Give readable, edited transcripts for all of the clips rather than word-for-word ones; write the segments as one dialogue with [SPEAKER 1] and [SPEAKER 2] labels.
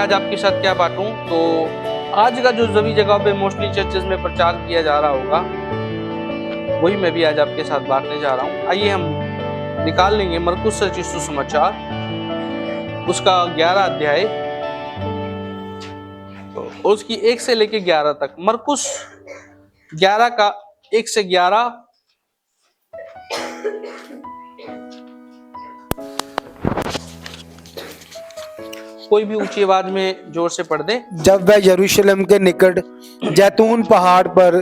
[SPEAKER 1] आज आपके साथ क्या बांटूं, तो आज का जो सभी जगह पे मोस्टली चर्चेस में प्रचार किया जा रहा होगा वही मैं भी आज आपके साथ बांटने जा रहा हूं। आइए हम निकाल लेंगे मरकुस रचित सुसमाचार, उसका 11 अध्याय, तो उसकी 1 से लेके 11 तक। मरकुस 11 का 1 से 11। कोई भी ऊंची आवाज में जोर से पढ़ दे।
[SPEAKER 2] जब वह यरूशलेम के निकट जैतून पहाड़ पर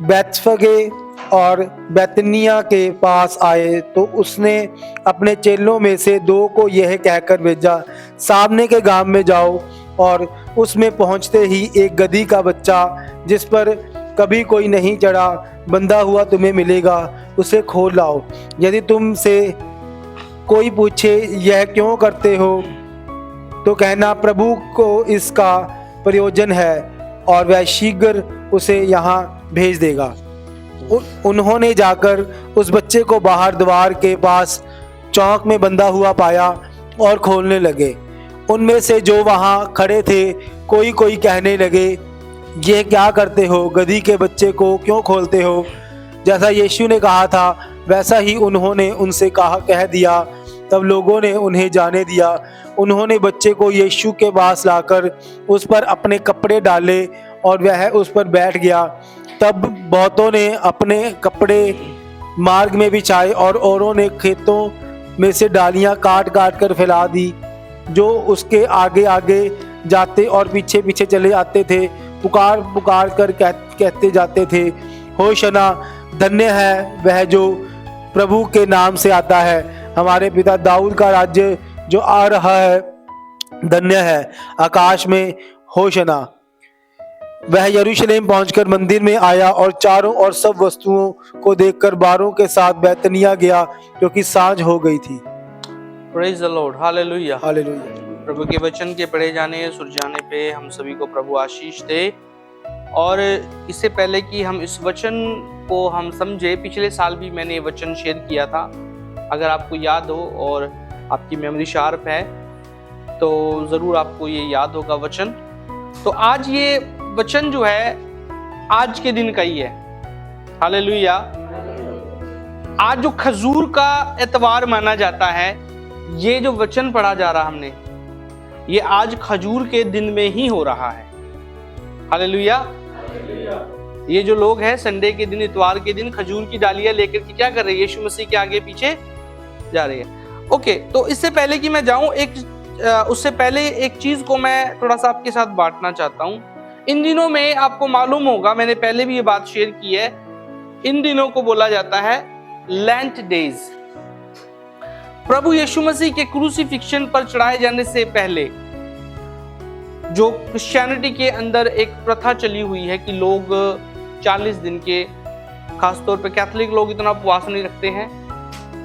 [SPEAKER 2] बैतफगे और बैतनिया के पास आए तो उसने अपने चेलों में से 2 को यह कहकर भेजा, सामने के गांव में जाओ और उसमें पहुंचते ही एक गदही का बच्चा जिस पर कभी कोई नहीं चढ़ा बंधा हुआ तुम्हें मिलेगा, उसे खोल लाओ। यदि तुमसे कोई पूछे यह क्यों करते हो तो कहना, प्रभु को इसका प्रयोजन है और वह शीघ्र उसे यहाँ भेज देगा। उन्होंने जाकर उस बच्चे को बाहर द्वार के पास चौक में बंधा हुआ पाया और खोलने लगे। उनमें से जो वहाँ खड़े थे कोई कोई कहने लगे, ये क्या करते हो, गदही के बच्चे को क्यों खोलते हो? जैसा यीशु ने कहा था वैसा ही उन्होंने उनसे कह दिया। तब लोगों ने उन्हें जाने दिया। उन्होंने बच्चे को यीशु के पास लाकर उस पर अपने कपड़े डाले और वह उस पर बैठ गया। तब बहुतों ने अपने कपड़े मार्ग में बिछाए और औरों ने खेतों में से डालियां काट काट कर फैला दी। जो उसके आगे आगे जाते और पीछे पीछे चले आते थे पुकार पुकार कर कहते जाते थे, होशना, धन्य है वह जो प्रभु के नाम से आता है, हमारे पिता दाऊद का राज्य जो आ रहा है, धन्य है, आकाश में होशना। वह यरूशलेम पहुंचकर मंदिर में आया और चारों ओर सब वस्तुओं को देखकर बारों के साथ बैतनिया गया क्योंकि सांझ हो गई थी।
[SPEAKER 1] Praise the Lord, hallelujah,
[SPEAKER 2] hallelujah.
[SPEAKER 1] प्रभु के वचन के पढ़े जाने सुर जाने पे हम सभी को प्रभु आशीष दे। और इससे पहले कि हम इस वचन को हम समझे, पिछले साल भी मैंने ये वचन शेयर किया था, अगर आपको याद हो और आपकी मेमोरी शार्प है तो जरूर आपको ये याद होगा वचन। तो आज ये वचन जो है आज के दिन का ही है, हालेलुया। आज जो खजूर का एतवार माना जाता है, ये जो वचन पढ़ा जा रहा हमने, ये आज खजूर के दिन में ही हो रहा है, हालेलुया। ये जो लोग हैं संडे के दिन, इतवार के दिन खजूर की डालियां लेकर के क्या कर रहे हैं, यीशु मसीह के आगे पीछे जा रहे हैं। ओके, तो इससे पहले कि मैं जाऊं, उससे पहले एक चीज को मैं थोड़ा सा आपके साथ बांटना चाहता हूं। इन दिनों में आपको मालूम होगा, मैंने पहले भी ये बात शेयर की है, इन दिनों को बोला जाता है लेंट डेज। प्रभु यीशु मसीह के क्रूसिफिक्शन पर चढ़ाए जाने से पहले जो क्रिश्चियनिटी के अंदर एक प्रथा चली हुई है कि लोग 40 दिन के, खासतौर पे कैथोलिक लोग इतना उपवास नहीं रखते हैं,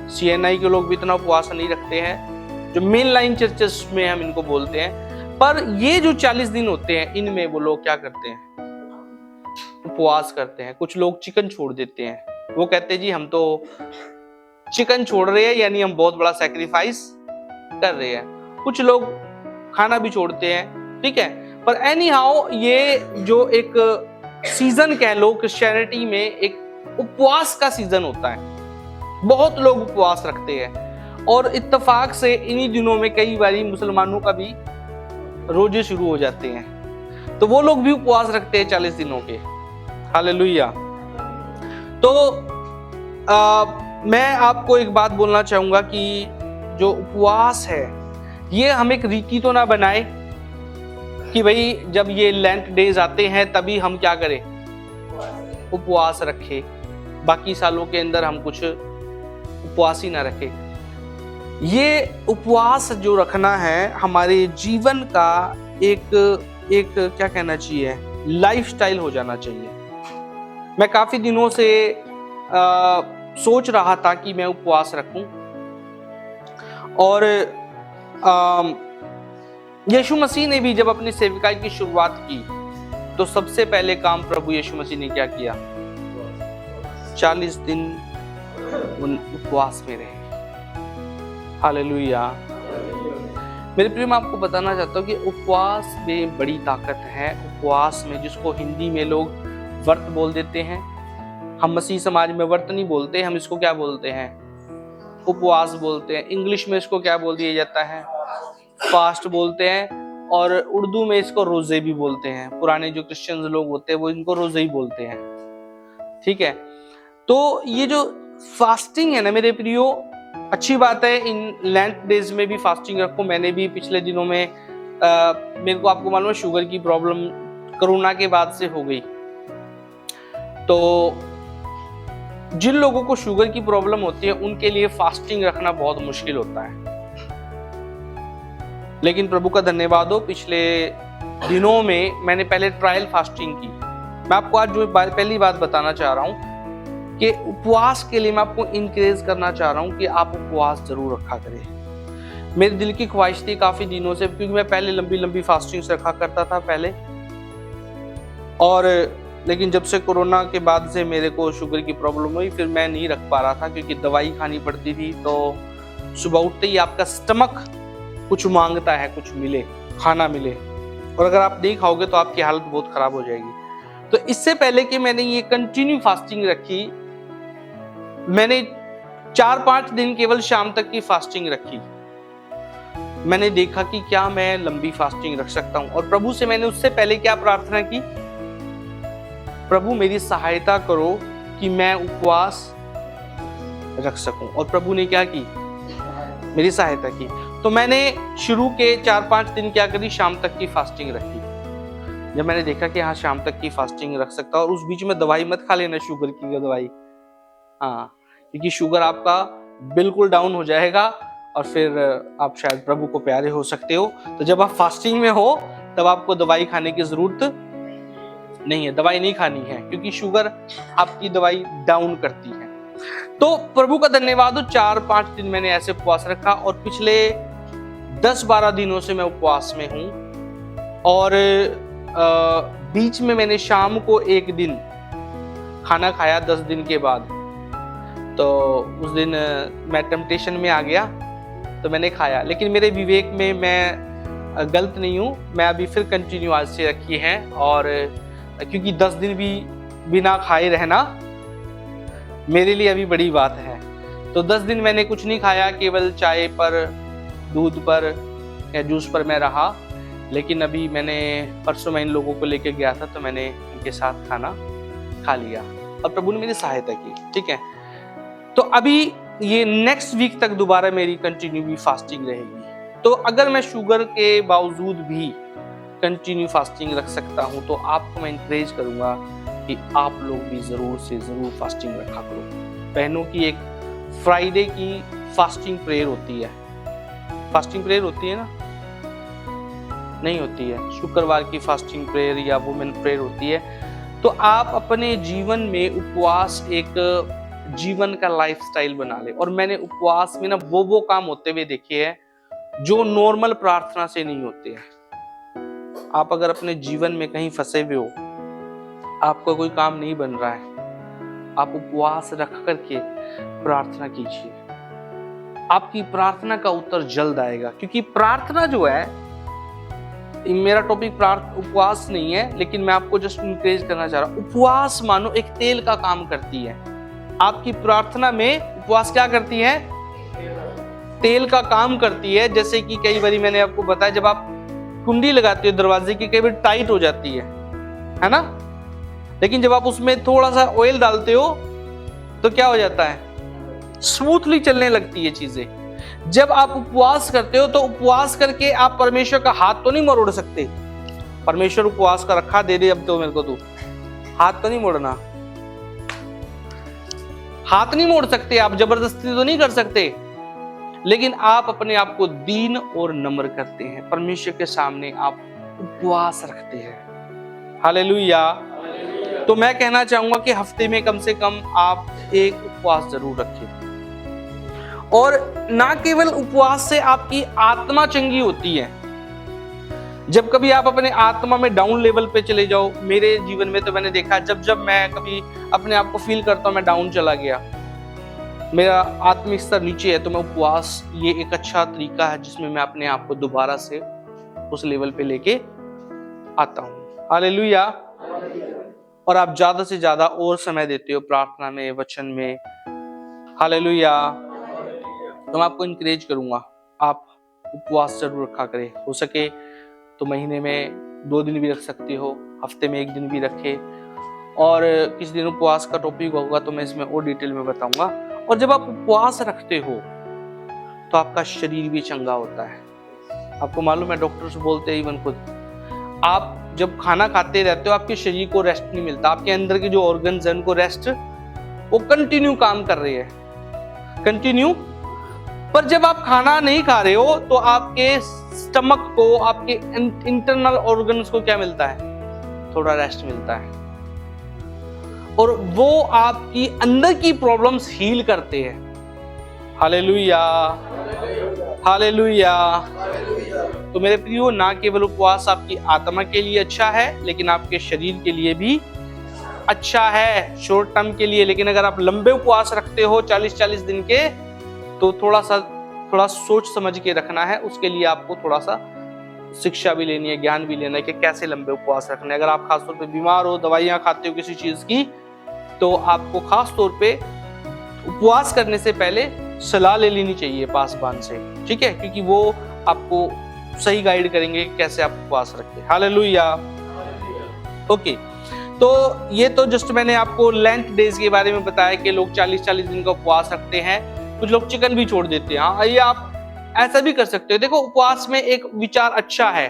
[SPEAKER 1] CNI के लोग भी इतना उपवास नहीं रखते हैं, जो मेन लाइन चर्चेस में हम इनको बोलते हैं। पर ये जो 40 दिन होते हैं, इनमें वो लोग क्या करते हैं, उपवास करते हैं। कुछ लोग चिकन छोड़ देते हैं, वो कहते हैं जी हम तो चिकन छोड़ रहे हैं, यानी हम बहुत बड़ा सैक्रिफाइस कर रहे हैं। कुछ लोग खाना भी छोड़ते हैं, ठीक है। पर एनी हाउ, ये जो एक सीजन कह लो क्रिश्चियनिटी में, एक उपवास का सीजन होता है, बहुत लोग उपवास रखते हैं। और इत्तेफाक से इन्हीं दिनों में कई बारी मुसलमानों का भी रोजे शुरू हो जाते हैं, तो वो लोग भी उपवास रखते हैं 40 दिनों के, हालेलुया। तो मैं आपको एक बात बोलना चाहूंगा कि जो उपवास है, ये हम एक रीति तो ना बनाए कि भाई जब ये लेंट डेज आते हैं तभी हम क्या करें, उपवास रखें, बाकी सालों के अंदर हम कुछ उपवास ही ना रखें। ये उपवास जो रखना है हमारे जीवन का एक क्या कहना चाहिए, लाइफस्टाइल हो जाना चाहिए। मैं काफी दिनों से सोच रहा था कि मैं उपवास रखूं, और यीशु मसीह ने भी जब अपनी सेविकाई की शुरुआत की तो सबसे पहले काम प्रभु यीशु मसीह ने क्या किया, 40 दिन उपवास में रहे, हालेलुया। मेरे प्रिय, मैं आपको बताना चाहता हूँ कि उपवास में बड़ी ताकत है। उपवास में, जिसको हिंदी में लोग व्रत बोल देते हैं, हम मसीह समाज में व्रत नहीं बोलते, हम इसको क्या बोलते हैं? उपवास बोलते हैं। इंग्लिश में इसको क्या बोल दिया जाता है? फास्ट बोलते हैं। और उर्दू में इसको रोजे भी बोलते हैं। पुराने जो क्रिश्चियन लोग होते हैं वो इनको रोजे ही बोलते हैं, ठीक है। तो ये जो फास्टिंग है ना मेरे प्रियो, अच्छी बात है। इन लेंट डेज में भी फास्टिंग रखो। मैंने भी पिछले दिनों में मेरे को, आपको मालूम है, शुगर की प्रॉब्लम कोरोना के बाद से हो गई। तो जिन लोगों को शुगर की प्रॉब्लम होती है उनके लिए फास्टिंग रखना बहुत मुश्किल होता है, लेकिन प्रभु का धन्यवाद हो, पिछले दिनों में मैंने पहले ट्रायल फास्टिंग की। मैं आपको आज जो पहली बात बताना चाह रहा हूं कि उपवास के लिए मैं आपको इनकरेज करना चाह रहा हूं कि आप उपवास जरूर रखा करें। मेरे दिल की ख्वाहिश थी काफी दिनों से, क्योंकि मैं पहले लंबी लंबी फास्टिंग्स रखा करता था पहले, और लेकिन जब से कोरोना के बाद से मेरे को शुगर की प्रॉब्लम हुई, फिर मैं नहीं रख पा रहा था, क्योंकि दवाई खानी पड़ती थी। तो सुबह उठते ही आपका स्टमक कुछ मांगता है, कुछ मिले, खाना मिले, और अगर आप नहीं खाओगे तो आपकी हालत बहुत खराब हो जाएगी। तो इससे पहले कि मैंने ये कंटिन्यू फास्टिंग रखी, मैंने 4-5 दिन केवल शाम तक की फास्टिंग रखी। मैंने देखा कि क्या मैं लंबी फास्टिंग रख सकता हूं, और प्रभु से मैंने उससे पहले क्या प्रार्थना की? प्रभु मेरी सहायता करो कि मैं उपवास रख सकूं। और प्रभु ने क्या की? मेरी सहायता की। तो मैंने शुरू के 4-5 दिन क्या करी, शाम तक की फास्टिंग रखी। जब मैंने देखा कि हाँ शाम तक की फास्टिंग रख सकता, और उस बीच में दवाई मत खा लेना, शुगर की दवाई, हाँ, क्योंकि शुगर आपका बिल्कुल डाउन हो जाएगा और फिर आप शायद प्रभु को प्यारे हो सकते हो। तो जब आप फास्टिंग में हो तब आपको दवाई खाने की जरूरत नहीं है, दवाई नहीं खानी है, क्योंकि शुगर आपकी दवाई डाउन करती है। तो प्रभु का धन्यवाद हो, 4-5 दिन मैंने ऐसे उपवास रखा, और पिछले 10-12 दिनों से मैं उपवास में हूं। और बीच में मैंने शाम को एक दिन खाना खाया 10 दिन के बाद। तो उस दिन मैं टेम्पटेशन में आ गया तो मैंने खाया, लेकिन मेरे विवेक में मैं गलत नहीं हूं, मैं अभी फिर कंटिन्यू आज से रखी है। और क्योंकि 10 दिन भी बिना खाए रहना मेरे लिए अभी बड़ी बात है। तो 10 दिन मैंने कुछ नहीं खाया, केवल चाय पर, दूध पर या जूस पर मैं रहा। लेकिन अभी मैंने परसों मैं इन लोगों को लेके गया था, तो मैंने इनके साथ खाना खा लिया और प्रभु ने मेरी सहायता की, ठीक है। तो अभी ये नेक्स्ट वीक तक दोबारा मेरी कंटिन्यू भी फास्टिंग रहेगी। तो अगर मैं शुगर के बावजूद भी कंटिन्यू फास्टिंग रख सकता हूं, तो आपको मैं इंकरेज करूंगा कि आप लोग भी जरूर से जरूर फास्टिंग रखा करो। बहनों की एक फ्राइडे की फास्टिंग प्रेयर होती है। फास्टिंग प्रेयर होती है ना? नहीं होती है। शुक्रवार की फास्टिंग प्रेयर या वुमेन प्रेयर होती है। तो आप अपने जीवन में उपवास एक जीवन का लाइफस्टाइल बना ले। और मैंने उपवास में ना वो काम होते हुए देखे हैं जो नॉर्मल प्रार्थना से नहीं होते हैं। आप अगर अपने जीवन में कहीं फंसे हुए हो, आपका कोई काम नहीं बन रहा है, आप उपवास रख करके प्रार्थना कीजिए, आपकी प्रार्थना का उत्तर जल्द आएगा। क्योंकि प्रार्थना जो है, मेरा टॉपिक उपवास नहीं है, लेकिन मैं आपको जस्ट इंकरेज करना चाह रहा हूं। उपवास मानो एक तेल का काम करती है। आपकी प्रार्थना में उपवास क्या करती है? तेल का काम करती है। जैसे कि कई बार मैंने आपको बताया, जब आप कुंडी लगाते हो दरवाजे की, कई बार टाइट हो जाती है ना? लेकिन जब आप उसमें थोड़ा सा ऑयल डालते हो तो क्या हो जाता है? स्मूथली चलने लगती है चीजें। जब आप उपवास करते हो तो उपवास करके आप परमेश्वर का हाथ तो नहीं मरोड़ सकते। परमेश्वर उपवास का रखा, दे दे अब तो मेरे को तू, हाथ तो नहीं मोड़ना, हाथ नहीं मोड़ सकते आप, जबरदस्ती तो नहीं कर सकते। लेकिन आप अपने आप को दीन और नम्र करते हैं, परमेश्वर के सामने आप उपवास रखते हैं। हालेलुया। तो मैं कहना चाहूंगा कि हफ्ते में कम से कम आप एक उपवास जरूर रखें। और ना केवल उपवास से आपकी आत्मा चंगी होती है। जब कभी आप अपने आत्मा में डाउन लेवल पे चले जाओ, मेरे जीवन में तो मैंने देखा, जब मैं कभी अपने आप को फील करता हूं मैं डाउन चला गया, मेरा आत्मिक स्तर नीचे है, तो मैं उपवास ये एक अच्छा तरीका है जिसमें मैं अपने आप को दोबारा से उस लेवल पे लेके आता हूँ। हालेलुया। और आप ज्यादा से ज्यादा और समय देते हो प्रार्थना में, वचन में। हालेलुया। तो मैं आपको इंकरेज करूंगा, आप उपवास जरूर रखा करें। हो सके तो महीने में 2 दिन भी रख सकते हो, हफ्ते में 1 दिन भी रखे। और किस दिन उपवास का टॉपिक होगा तो मैं इसमें और डिटेल में बताऊंगा। और जब आप उपवास रखते हो तो आपका शरीर भी चंगा होता है। आपको मालूम है, डॉक्टर्स बोलते हैं इवन खुद, आप जब खाना खाते रहते हो आपके शरीर को रेस्ट नहीं मिलता। आपके अंदर के जो ऑर्गन्स हैं उनको रेस्ट, वो कंटिन्यू काम कर रहे हैं, कंटिन्यू। पर जब आप खाना नहीं खा रहे हो तो आपके स्टमक को, आपके इंटरनल ऑर्गन्स को क्या मिलता है? थोड़ा रेस्ट मिलता है। और वो आपकी अंदर की प्रॉब्लम्स हील करते हैं। Hallelujah, hallelujah. तो मेरे प्रियो, ना केवल उपवास आपकी आत्मा के लिए अच्छा है, लेकिन आपके शरीर के लिए भी अच्छा है, शॉर्ट टर्म के लिए। लेकिन अगर आप लंबे उपवास रखते हो 40-40 दिन के, तो थोड़ा सोच समझ के रखना है। उसके लिए आपको थोड़ा सा शिक्षा भी लेनी है, ज्ञान भी लेना है कि कैसे लंबे उपवास रखने हैं। अगर आप खासतौर पे बीमार हो, दवाइयां खाते हो किसी चीज की, तो आपको खास तौर पे उपवास करने से पहले सलाह ले लेनी चाहिए पासवान से, ठीक है? क्योंकि वो आपको सही गाइड करेंगे कैसे आप उपवास रखें। हालेलुया। ओके, तो ये तो जस्ट मैंने आपको लेंथ डेज के बारे में बताया कि लोग 40-40 दिन का उपवास रखते हैं। कुछ लोग चिकन भी छोड़ देते हैं। हाँ, ये आप ऐसा भी कर सकते हो। देखो, उपवास में एक विचार अच्छा है।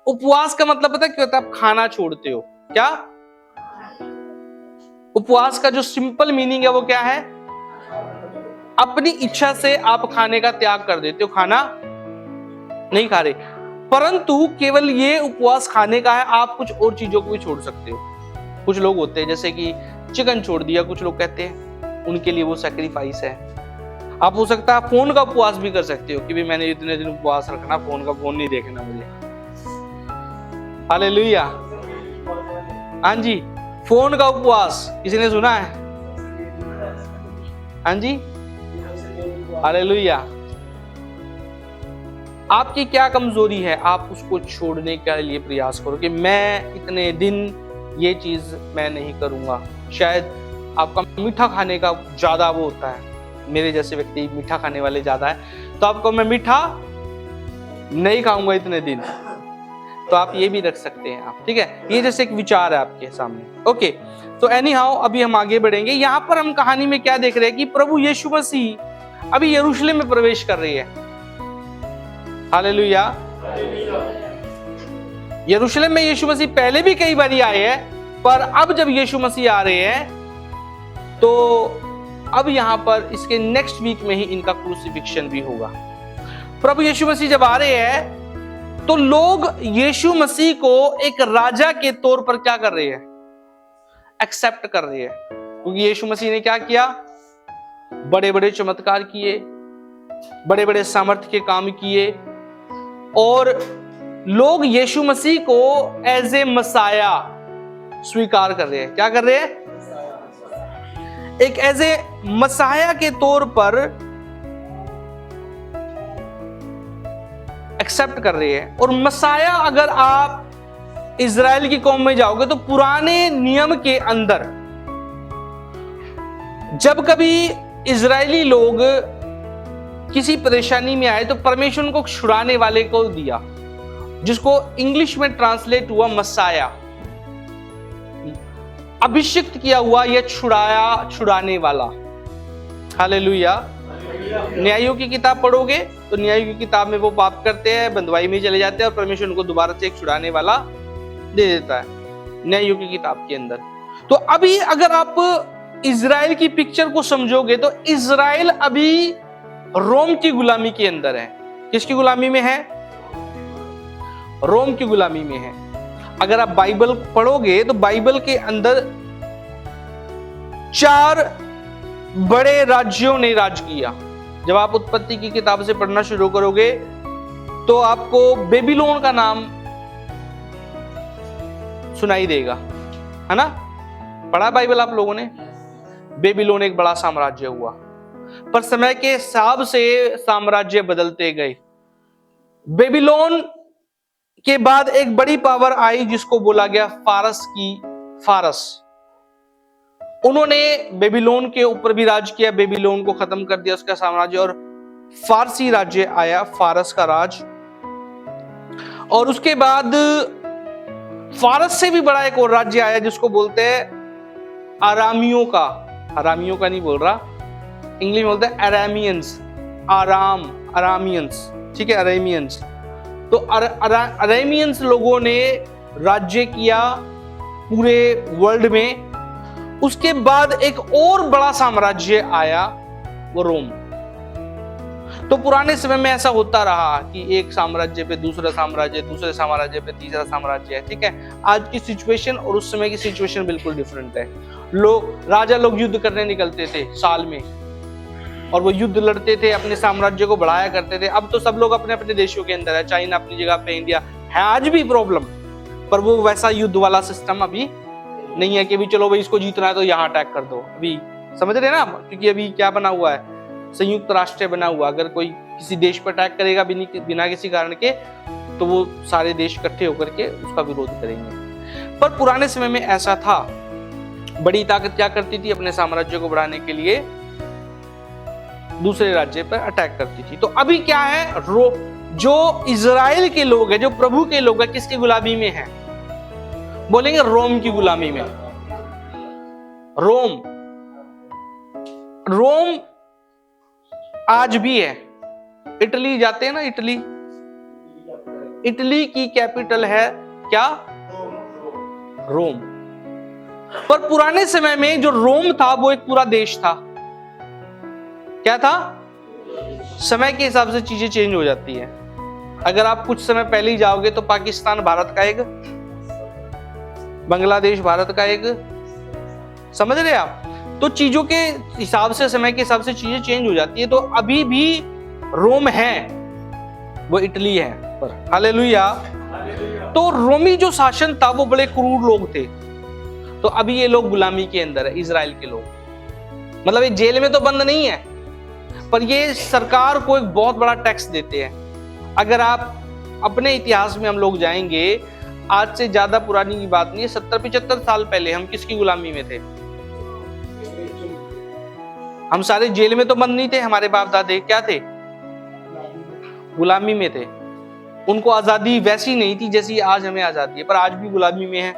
[SPEAKER 1] उपवास का मतलब पता क्या होता है? आप खाना छोड़ते हो। क्या उपवास का जो सिंपल मीनिंग है वो क्या है? अपनी इच्छा से आप खाने का त्याग कर देते हो, खाना नहीं खा रहे। परंतु केवल ये उपवास खाने का है, आप कुछ और चीजों को भी छोड़ सकते हो। कुछ लोग होते हैं जैसे कि चिकन छोड़ दिया, कुछ लोग कहते हैं उनके लिए वो सैक्रिफाइस है। आप हो सकता है फोन का उपवास भी कर सकते हो कि भी मैंने इतने दिन उपवास रखना, फोन नहीं देखना मुझे। हालेलुया। हाँ जी, फोन का उपवास किसी ने सुना है? हाँ जी, हालेलुया। आपकी क्या कमजोरी है, आप उसको छोड़ने के लिए प्रयास करो कि मैं इतने दिन ये चीज मैं नहीं करूंगा। शायद आपका मीठा खाने का ज्यादा वो होता है, मेरे जैसे व्यक्ति मीठा खाने वाले ज्यादा है, तो आपको मैं मीठा नहीं खाऊंगा इतने दिन, तो आप ये भी रख सकते हैं आप, ठीक है? ये जैसे एक विचार है आपके सामने। ओके, तो एनी हाउ अभी हम आगे बढ़ेंगे। यहाँ पर हम कहानी में क्या देख रहे हैं कि प्रभु यीशु मसीह अभी यरूशलेम में प्रवेश कर रही है। हालेलुया। यरूशलेम में यीशु मसीह पहले भी कई बार आए हैं, पर अब जब यीशु मसीह आ रहे हैं तो अब यहाँ पर इसके नेक्स्ट वीक में ही इनका क्रूसिफिक्शन भी होगा। प्रभु यीशु मसीह जब आ रहे हैं तो लोग यीशु मसीह को एक राजा के तौर पर क्या कर रहे हैं? एक्सेप्ट कर रहे हैं। क्योंकि यीशु मसीह ने क्या किया? बड़े बड़े चमत्कार किए, बड़े बड़े सामर्थ्य के काम किए, और लोग यीशु मसीह को एज ए मसाया स्वीकार कर रहे हैं। क्या कर रहे हैं? एक एज ए मसाया के तौर पर एक्सेप्ट कर रहे हैं। और मसाया, अगर आप इजराइल की कौम में जाओगे तो पुराने नियम के अंदर जब कभी इजरायली लोग किसी परेशानी में आए तो परमेश्वर उनको छुड़ाने वाले को दिया, जिसको इंग्लिश में ट्रांसलेट हुआ मसाया, अभिषिक्त किया हुआ या छुड़ाने वाला। हालेलुया। न्यायों की किताब पढ़ोगे तो न्यायों की किताब में वो पाप करते हैं, बंधुआई में चले जाते हैं, और परमेश्वर उनको दोबारा से एक छुड़ाने वाला दे देता है न्यायों की किताब के अंदर। तो अभी अगर आप इजराइल की पिक्चर को समझोगे तो इजराइल अभी रोम की गुलामी के अंदर है। किसकी गुलामी में है? रोम की गुलामी में है। अगर आप बाइबल पढ़ोगे तो बाइबल के अंदर 4 बड़े राज्यों ने राज किया। जब आप उत्पत्ति की किताब से पढ़ना शुरू करोगे तो आपको बेबीलोन का नाम सुनाई देगा, है ना? पढ़ा बाइबल आप लोगों ने? बेबीलोन एक बड़ा साम्राज्य हुआ, पर समय के हिसाब से साम्राज्य बदलते गए। बेबीलोन के बाद एक बड़ी पावर आई जिसको बोला गया फारस। उन्होंने बेबीलोन के ऊपर भी राज किया, बेबीलोन को खत्म कर दिया उसका साम्राज्य, और फारसी राज्य आया, फारस का राज। और उसके बाद फारस से भी बड़ा एक और राज्य आया जिसको बोलते हैं आरामियों का नहीं बोल रहा, इंग्लिश में बोलते हैं अरामियंस, अरामियंस, ठीक है, अरामियंस। तो अरामियंस लोगों ने राज्य किया पूरे वर्ल्ड में। उसके बाद एक और बड़ा साम्राज्य आया, वो रोम। तो पुराने समय में ऐसा होता रहा कि एक साम्राज्य पे दूसरा साम्राज्य, दूसरे साम्राज्य पे तीसरा साम्राज्य है, ठीक है। आज की सिचुएशन और उस समय की सिचुएशन बिल्कुल डिफरेंट है। राजा लोग युद्ध करने निकलते थे साल में, और वो युद्ध लड़ते थे, अपने साम्राज्य को बढ़ाया करते थे। अब तो सब लोग अपने अपने देशों के अंदर है, चाइना अपनी जगह पे, इंडिया है आज भी प्रॉब्लम, पर वो वैसा युद्ध वाला सिस्टम अभी नहीं है कि भी चलो भाई इसको जीतना है तो यहाँ अटैक कर दो। अभी समझ रहे हैं ना, क्योंकि अभी क्या बना हुआ है, संयुक्त राष्ट्र बना हुआ। अगर कोई किसी देश पर अटैक करेगा बिना किसी कारण के, तो वो सारे देश इकट्ठे होकर के उसका विरोध करेंगे। पर पुराने समय में ऐसा था, बड़ी ताकत क्या करती थी, अपने साम्राज्य को बढ़ाने के लिए दूसरे राज्य पर अटैक करती थी। तो अभी क्या है, जो इजराइल के लोग हैं, जो प्रभु के लोग हैं, किसकी गुलामी में हैं? बोलेंगे रोम की गुलामी में। रोम आज भी है। इटली जाते हैं ना, इटली की कैपिटल है क्या? रोम। पर पुराने समय में जो रोम था वो एक पूरा देश था। क्या था? समय के हिसाब से चीजें चेंज हो जाती है। अगर आप कुछ समय पहले ही जाओगे तो पाकिस्तान भारत का एक, बांग्लादेश भारत का एक, समझ रहे आप? तो चीजों के हिसाब से, समय के हिसाब से चीजें चेंज हो जाती है। तो अभी भी रोम है, वो इटली है पर। हालेलुया। तो रोमी जो शासन था वो बड़े क्रूर लोग थे। तो अभी ये लोग गुलामी के अंदर है, इजराइल के लोग। मतलब ये जेल में तो बंद नहीं है, पर ये सरकार को एक बहुत बड़ा टैक्स देते हैं। अगर आप अपने इतिहास में हम लोग जाएंगे, आज से ज्यादा पुरानी की बात नहीं है, 70-75 साल पहले हम किसकी गुलामी में थे? हम सारे जेल में तो बंद नहीं थे, हमारे बाप दादे क्या थे? गुलामी में थे। उनको आजादी वैसी नहीं थी जैसी आज हमें आजादी है, पर आज भी गुलामी में है।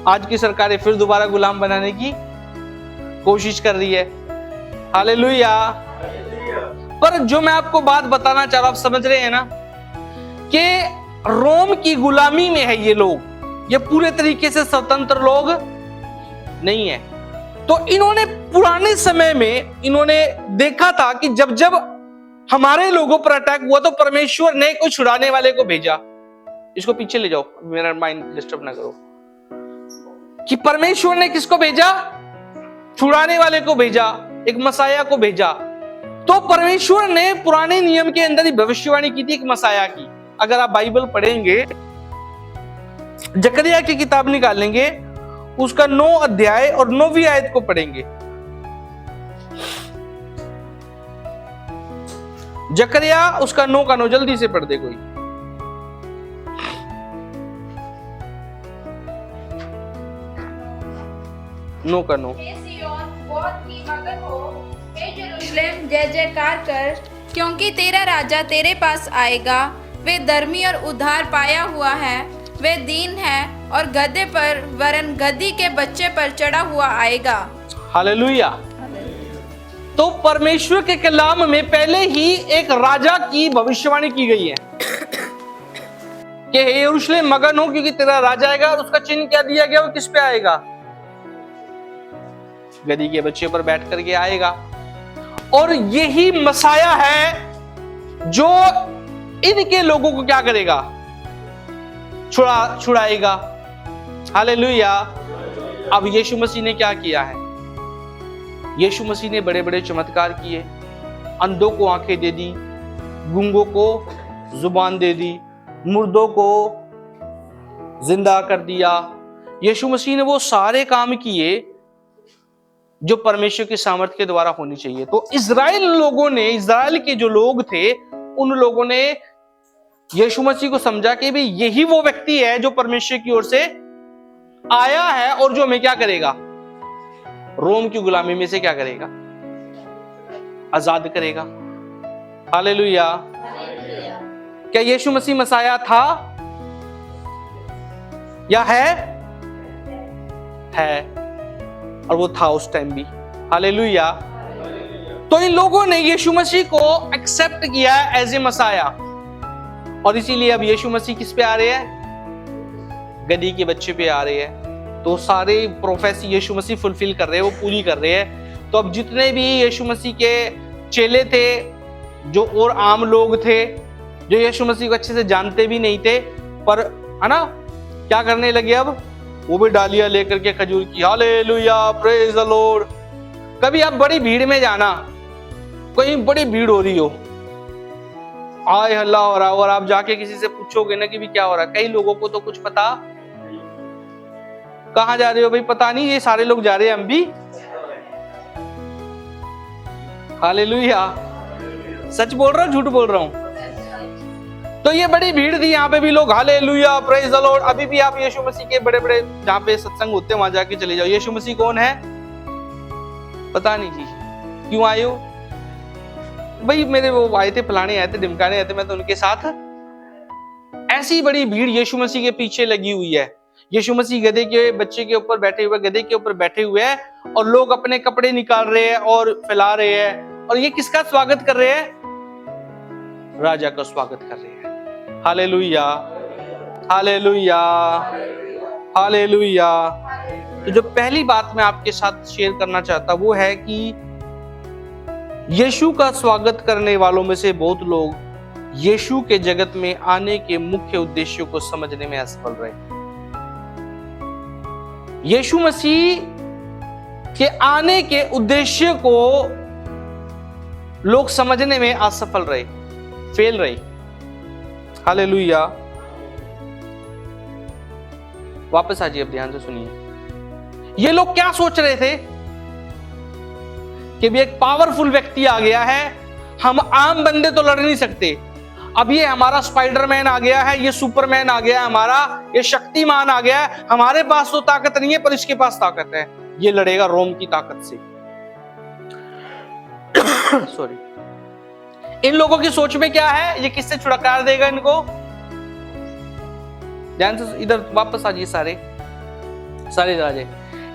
[SPEAKER 1] आज की सरकारें फिर दोबारा गुलाम बनाने की कोशिश कर रही है। हालेलुया। पर जो मैं आपको बात बताना चाह रहा हूं, आप समझ रहे हैं ना कि रोम की गुलामी में है ये लोग। ये पूरे तरीके से स्वतंत्र लोग नहीं है। तो इन्होंने पुराने समय में इन्होंने देखा था कि जब जब हमारे लोगों पर अटैक हुआ तो परमेश्वर ने कोई छुड़ाने वाले को भेजा। इसको पीछे ले जाओ, मेरा माइंड डिस्टर्ब ना करो। कि परमेश्वर ने किसको भेजा? छुड़ाने वाले को भेजा, एक मसाया को भेजा। तो परमेश्वर ने पुराने नियम के अंदर ही भविष्यवाणी की थी एक मसाया की। अगर आप बाइबल पढ़ेंगे, जकरिया की किताब निकालेंगे, उसका 9 अध्याय और 9वीं आयत को पढ़ेंगे। जकरिया उसका 9 का 9 जल्दी से पढ़ दे कोई। नो का नो।
[SPEAKER 3] जय जयकार कर, क्योंकि तेरा राजा तेरे पास आएगा। वे धर्मी और उद्धार पाया हुआ है। वे दीन है और गधे पर वरन गधी के बच्चे पर चढ़ा हुआ आएगा। हालेलुया।
[SPEAKER 1] तो परमेश्वर के कलाम में पहले ही एक राजा की भविष्यवाणी की गई है कि हे यरूशलेम मगन हो, क्योंकि तेरा राजा आएगा। और उसका चिन्ह क्या दिया गया? वो किस पे आएगा? गधी के बच्चे पर बैठ करके आएगा। और यही मसाया है जो इनके लोगों को क्या करेगा? छुड़ाएगा। हालेलुया। अब यीशु मसीह ने क्या किया है? यीशु मसीह ने बड़े बड़े चमत्कार किए। अंधों को आंखें दे दी, गूंगों को जुबान दे दी, मुर्दों को जिंदा कर दिया। यीशु मसीह ने वो सारे काम किए जो परमेश्वर की सामर्थ्य के द्वारा होनी चाहिए। तो इज़राइल के जो लोग थे, उन लोगों ने यीशु मसीह को समझा कि भाई यही वो व्यक्ति है जो परमेश्वर की ओर से आया है और जो हमें क्या करेगा, रोम की गुलामी में से क्या करेगा, आजाद करेगा। हालेलुया। क्या यीशु मसीह मसाया था या है? और वो था उस टाइम भी। हालेलुया। तो इन लोगों ने यीशु मसीह को एक्सेप्ट किया एज ए मसाया, और इसीलिए अब यीशु मसीह किस पे आ रहे हैं? गधी के बच्चे पे आ रहे हैं। तो सारे प्रोफेसी यीशु मसीह फुलफिल कर रहे हैं, वो पूरी कर रहे हैं। तो अब जितने भी यीशु मसीह के चेले थे, जो और आम लोग थे, जो यीशु मसीह को अच्छे से जानते भी नहीं थे, पर है ना, क्या करने लगे अब? वो भी डालियां लेकर के खजूर की, हालेलुया, प्रेज द लॉर्ड। कभी आप बड़ी भीड़ में जाना, कोई बड़ी भीड़ हो रही हो, आय हल्ला हो रहा, और आप जाके किसी से पूछोगे ना कि भी क्या हो रहा, कई लोगों को तो कुछ पता। कहां जा रहे हो भाई? पता नहीं, ये सारे लोग जा रहे हैं, हम भी। हालेलुया। सच बोल रहा हूं, झूठ बोल रहा हूं? तो ये बड़ी भीड़ थी, यहाँ पे भी लोग हालेलुया, प्रेज द लॉर्ड। अभी भी आप यीशु मसीह के बड़े बड़े जहाँ पे सत्संग होते हैं वहां जाके चले जाओ, यीशु मसीह कौन है पता नहीं जी। क्यों आए हो भाई? मेरे वो आए थे, फलाने आए थे, ढिमकाने आए थे, मैं तो उनके साथ। ऐसी बड़ी भीड़ यीशु मसीह के पीछे लगी हुई है। यीशु मसीह गधे के बच्चे के ऊपर बैठे हुए, गधे के ऊपर बैठे हुए हैं, और लोग अपने कपड़े निकाल रहे हैं और फैला रहे हैं, और ये किसका स्वागत कर रहे हैं? राजा का स्वागत कर रहे हैं। Hallelujah, hallelujah, hallelujah. तो जो पहली बात मैं आपके साथ शेयर करना चाहता वो है कि यीशु का स्वागत करने वालों में से बहुत लोग यीशु के जगत में आने के मुख्य उद्देश्यों को समझने में असफल रहे। यीशु मसीह के आने के उद्देश्य को लोग समझने में असफल रहे, फेल रहे। हालेलुया। वापस आजिए, अब ध्यान से सुनिए। ये लोग क्या सोच रहे थे कि भी एक पावरफुल व्यक्ति आ गया है, हम आम बंदे तो लड़ नहीं सकते, अब ये हमारा स्पाइडरमैन आ गया है, ये सुपरमैन आ गया है, हमारा ये शक्तिमान आ गया है, हमारे पास तो ताकत नहीं है पर इसके पास ताकत है, ये लड़ेगा रोम की ताकत से। सॉरी। इन लोगों की सोच में क्या है? ये किससे छुटकारा देगा इनको? ध्यान से इधर वापस आ जाइए, सारे राजे।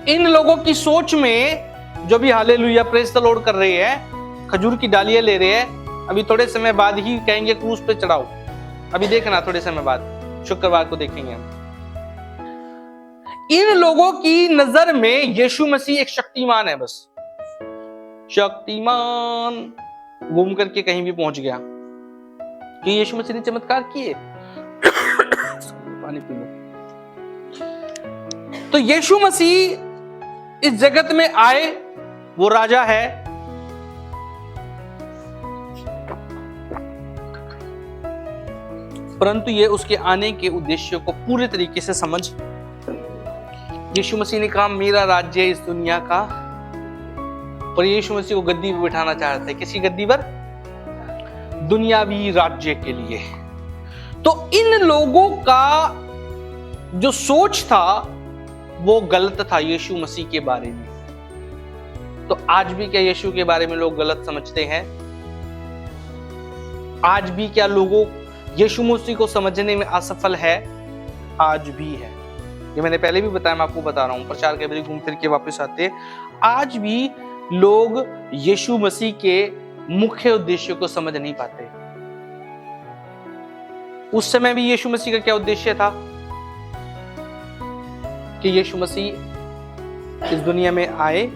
[SPEAKER 1] इन लोगों की सोच में जो भी हालेलुया प्रेज द लॉर्ड कर रहे हैं, खजूर की डालियां ले रहे हैं, अभी थोड़े समय बाद ही कहेंगे क्रूस पे चढ़ाओ। अभी देखना, थोड़े समय बाद शुक्रवार को देखेंगे हम। इन लोगों की नजर में यीशु मसीह एक शक्तिमान है, बस शक्तिमान, घूम करके कहीं भी पहुंच गया। कि यीशु मसीह ने चमत्कार किए। पानी पी लो। तो यीशु मसीह इस जगत में आए, वो राजा है, परंतु ये उसके आने के उद्देश्य को पूरे तरीके से समझ। यीशु मसीह ने कहा मेरा राज्य इस दुनिया का, और यीशु मसीह को गद्दी पर बिठाना चाहते हैं। किसी गद्दी पर? दुनियावी राज्य के लिए। तो इन लोगों का जो सोच था वो गलत था यीशु मसीह के बारे में। तो आज भी क्या यीशु के बारे में लोग गलत समझते हैं? आज भी क्या लोगों यीशु मसीह को समझने में असफल है? आज भी है। ये मैंने पहले भी बताया, मैं आपको बता रहा हूं, प्रचार के बजे घूम फिर के वापस आते। आज भी लोग यीशु मसीह के मुख्य उद्देश्य को समझ नहीं पाते। उस समय भी यीशु मसीह का क्या उद्देश्य था? कि यीशु मसीह इस दुनिया में आए,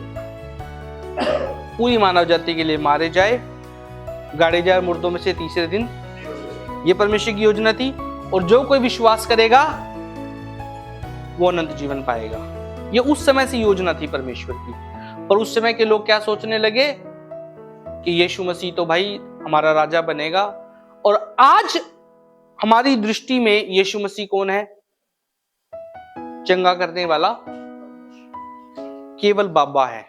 [SPEAKER 1] पूरी मानव जाति के लिए मारे जाए, गाड़े जाए मुर्दों में से तीसरे दिन। ये परमेश्वर की योजना थी, और जो कोई विश्वास करेगा वो अनंत जीवन पाएगा। ये उस समय से योजना थी परमेश्वर की। पर उस समय के लोग क्या सोचने लगे कि यीशु मसीह तो भाई हमारा राजा बनेगा, और आज हमारी दृष्टि में यीशु मसीह कौन है? चंगा करने वाला केवल बाबा है।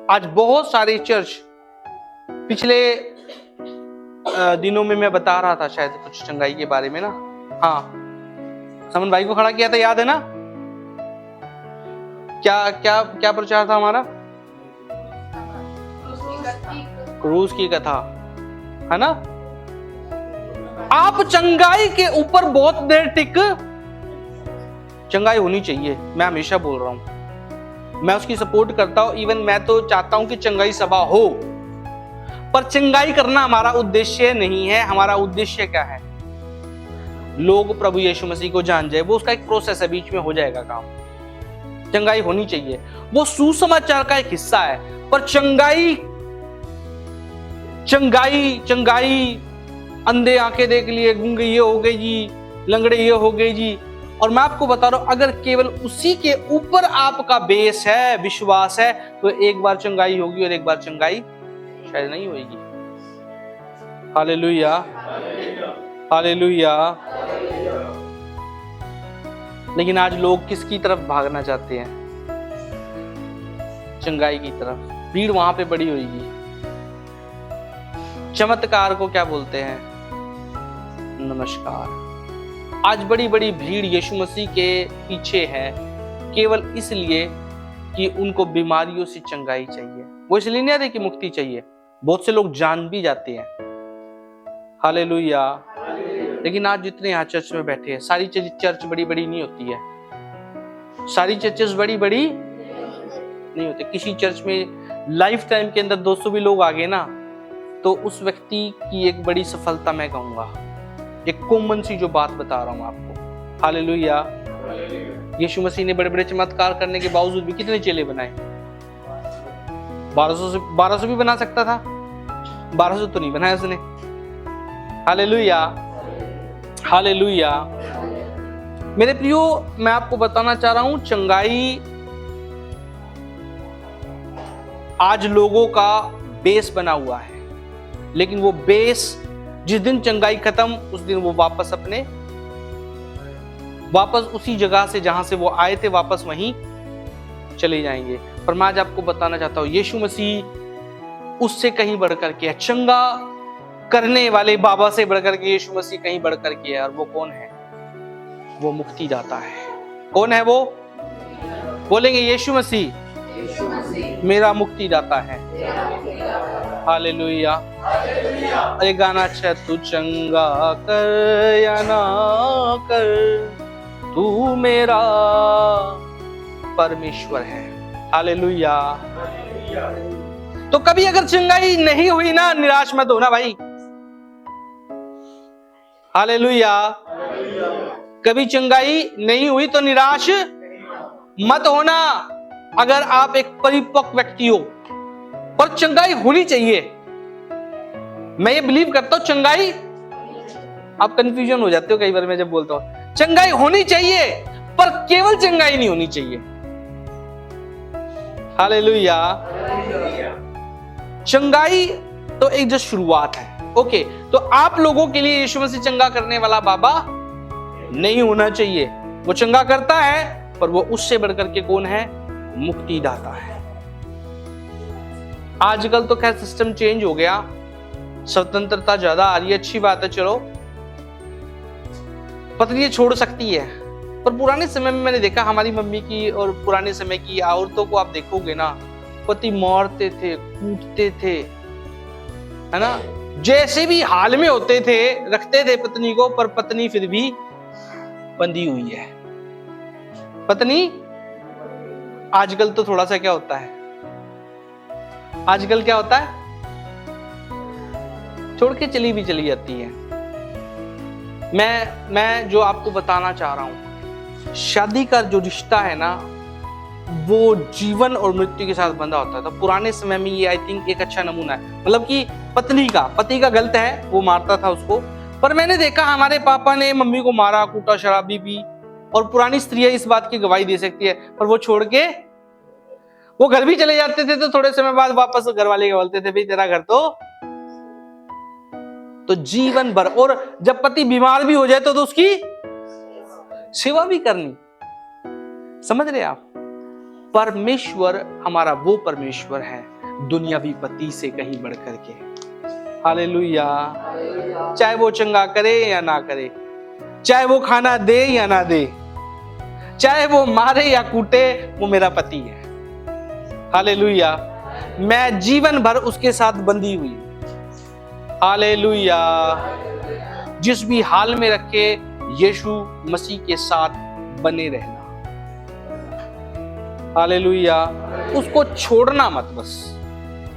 [SPEAKER 1] आज बहुत सारे चर्च, पिछले दिनों में मैं बता रहा था शायद कुछ चंगाई के बारे में ना, हाँ समन भाई को खड़ा किया था, याद है ना? क्या क्या क्या प्रचार था हमारा? क्रूस की कथा, है ना? आप चंगाई के ऊपर बहुत देर टिक, चंगाई होनी चाहिए, मैं हमेशा बोल रहा हूं, मैं उसकी सपोर्ट करता हूं, इवन मैं तो चाहता हूं कि चंगाई सभा हो, पर चंगाई करना हमारा उद्देश्य नहीं है। हमारा उद्देश्य क्या है? लोग प्रभु यीशु मसीह को जान जाए, वो उसका एक प्रोसेस है, बीच में हो जाएगा काम। चंगाई होनी चाहिए, वो सुसमाचार का एक हिस्सा है, पर चंगाई चंगाई चंगाई अंधे आंखें देख लिए, गूंगे ये हो गए जी, लंगड़े ये हो गए जी। और मैं आपको बता रहा हूं, अगर केवल उसी के ऊपर आपका बेस है, विश्वास है, तो एक बार चंगाई होगी और एक बार चंगाई शायद नहीं होगी। Hallelujah, hallelujah. लेकिन आज लोग किसकी तरफ भागना चाहते हैं? चंगाई की तरफ। भीड़ वहां पे बड़ी होगी। चमत्कार को क्या बोलते हैं? नमस्कार। आज बड़ी बड़ी भीड़ यीशु मसीह के पीछे है, केवल इसलिए कि उनको बीमारियों से चंगाई चाहिए। वो इसलिए नहीं आते कि मुक्ति चाहिए। बहुत से लोग जान भी जाते हैं। हालेलुया। लेकिन आज जितने यहाँ चर्च में बैठे हैं, सारी चर्च बड़ी बड़ी नहीं होती है, सारी चर्चेस बड़ी बड़ी नहीं होती। किसी चर्च में लाइफ टाइम के अंदर 200 भी लोग आ गए ना, तो उस व्यक्ति की एक बड़ी सफलता मैं कहूंगा। एक कॉमन सी जो बात बता रहा हूं आपको। हालेलुया। यीशु मसीह ने बड़े बड़े चमत्कार करने के बावजूद भी कितने चेले बनाए? 1200 भी बना सकता था, 1200 तो नहीं बनाया उसने। Hallelujah, hallelujah. मेरे प्रियो, मैं आपको बताना चाह रहा हूं, चंगाई आज लोगों का बेस बना हुआ है, लेकिन वो बेस जिस दिन चंगाई खत्म, उस दिन वो वापस उसी जगह से जहां से वो आए थे, वापस वहीं चले जाएंगे। पर मैं आज आपको बताना चाहता हूं, यीशु मसीह उससे कहीं बढ़कर के है। चंगा करने वाले बाबा से बढ़कर के यीशु मसीह कहीं बढ़कर के है। और वो कौन है? वो मुक्तिदाता है। कौन है वो? बोलेंगे यीशु मसीह मेरा मुक्तिदाता है। हालेलुया। अरे गाना अच्छा है, तू चंगा कर या ना कर, तू मेरा परमेश्वर है। हालेलुया। तो कभी अगर चंगाई नहीं हुई ना, निराश मत होना भाई। हालेलुया। कभी चंगाई नहीं हुई तो निराश मत होना। अगर आप एक परिपक्व व्यक्ति हो, पर चंगाई होनी चाहिए। मैं ये बिलीव करता हूं, चंगाई, आप कंफ्यूजन हो जाते हो कई बार मैं जब बोलता हूं, चंगाई होनी चाहिए, पर केवल चंगाई नहीं होनी चाहिए। हालेलुया। चंगाई तो एक जो शुरुआत है। ओके, तो आप लोगों के लिए यीशु मसीह चंगा करने वाला बाबा नहीं होना चाहिए। वो चंगा करता है, पर वो उससे बढ़कर के कौन है? मुक्तिदाता है। आजकल तो खैर सिस्टम चेंज हो गया, स्वतंत्रता ज्यादा आ रही है, अच्छी बात है। चलो, पत्नी ये छोड़ सकती है, पर पुराने समय में मैंने देखा, हमारी मम्मी की और पुराने समय की औरतों को आप देखोगे ना, पति मारते थे, कूटते थे, है ना, जैसे भी हाल में होते थे, रखते थे पत्नी को, पर पत्नी फिर भी बंधी हुई है। पत्नी आजकल तो थोड़ा सा क्या होता है, आजकल क्या होता है, छोड़ के चली जाती है। मैं जो आपको बताना चाह रहा हूं, शादी का जो रिश्ता है ना, वो जीवन और मृत्यु के साथ बंधा होता है। तो पुराने समय में ये आई थिंक एक अच्छा नमूना है। मतलब कि पति का गलत है, वो मारता था उसको, पर मैंने देखा हमारे पापा ने मम्मी को मारा, कूटा, शराबी भी, और पुरानी स्त्रियां इस बात की गवाही दे सकती है, पर वो छोड़ के वो घर भी चले जाते थे, तो थोड़े समय बाद वापस घर वाले बोलते थे, भाई तेरा घर तो जीवन भर। और जब पति बीमार भी हो जाए तो उसकी सेवा भी करनी। समझ रहे आप? परमेश्वर हमारा वो परमेश्वर है दुनियावी पति से कहीं बढ़ करके। हालेलुया। चाहे वो चंगा करे या ना करे, चाहे वो खाना दे या ना दे, चाहे वो मारे या कूटे, वो मेरा पति है। हालेलुया। मैं जीवन भर उसके साथ बंधी हुई। हालेलुया। जिस भी हाल में रखे यीशु मसीह के साथ बने रहना। हालेलुया। उसको छोड़ना मत। बस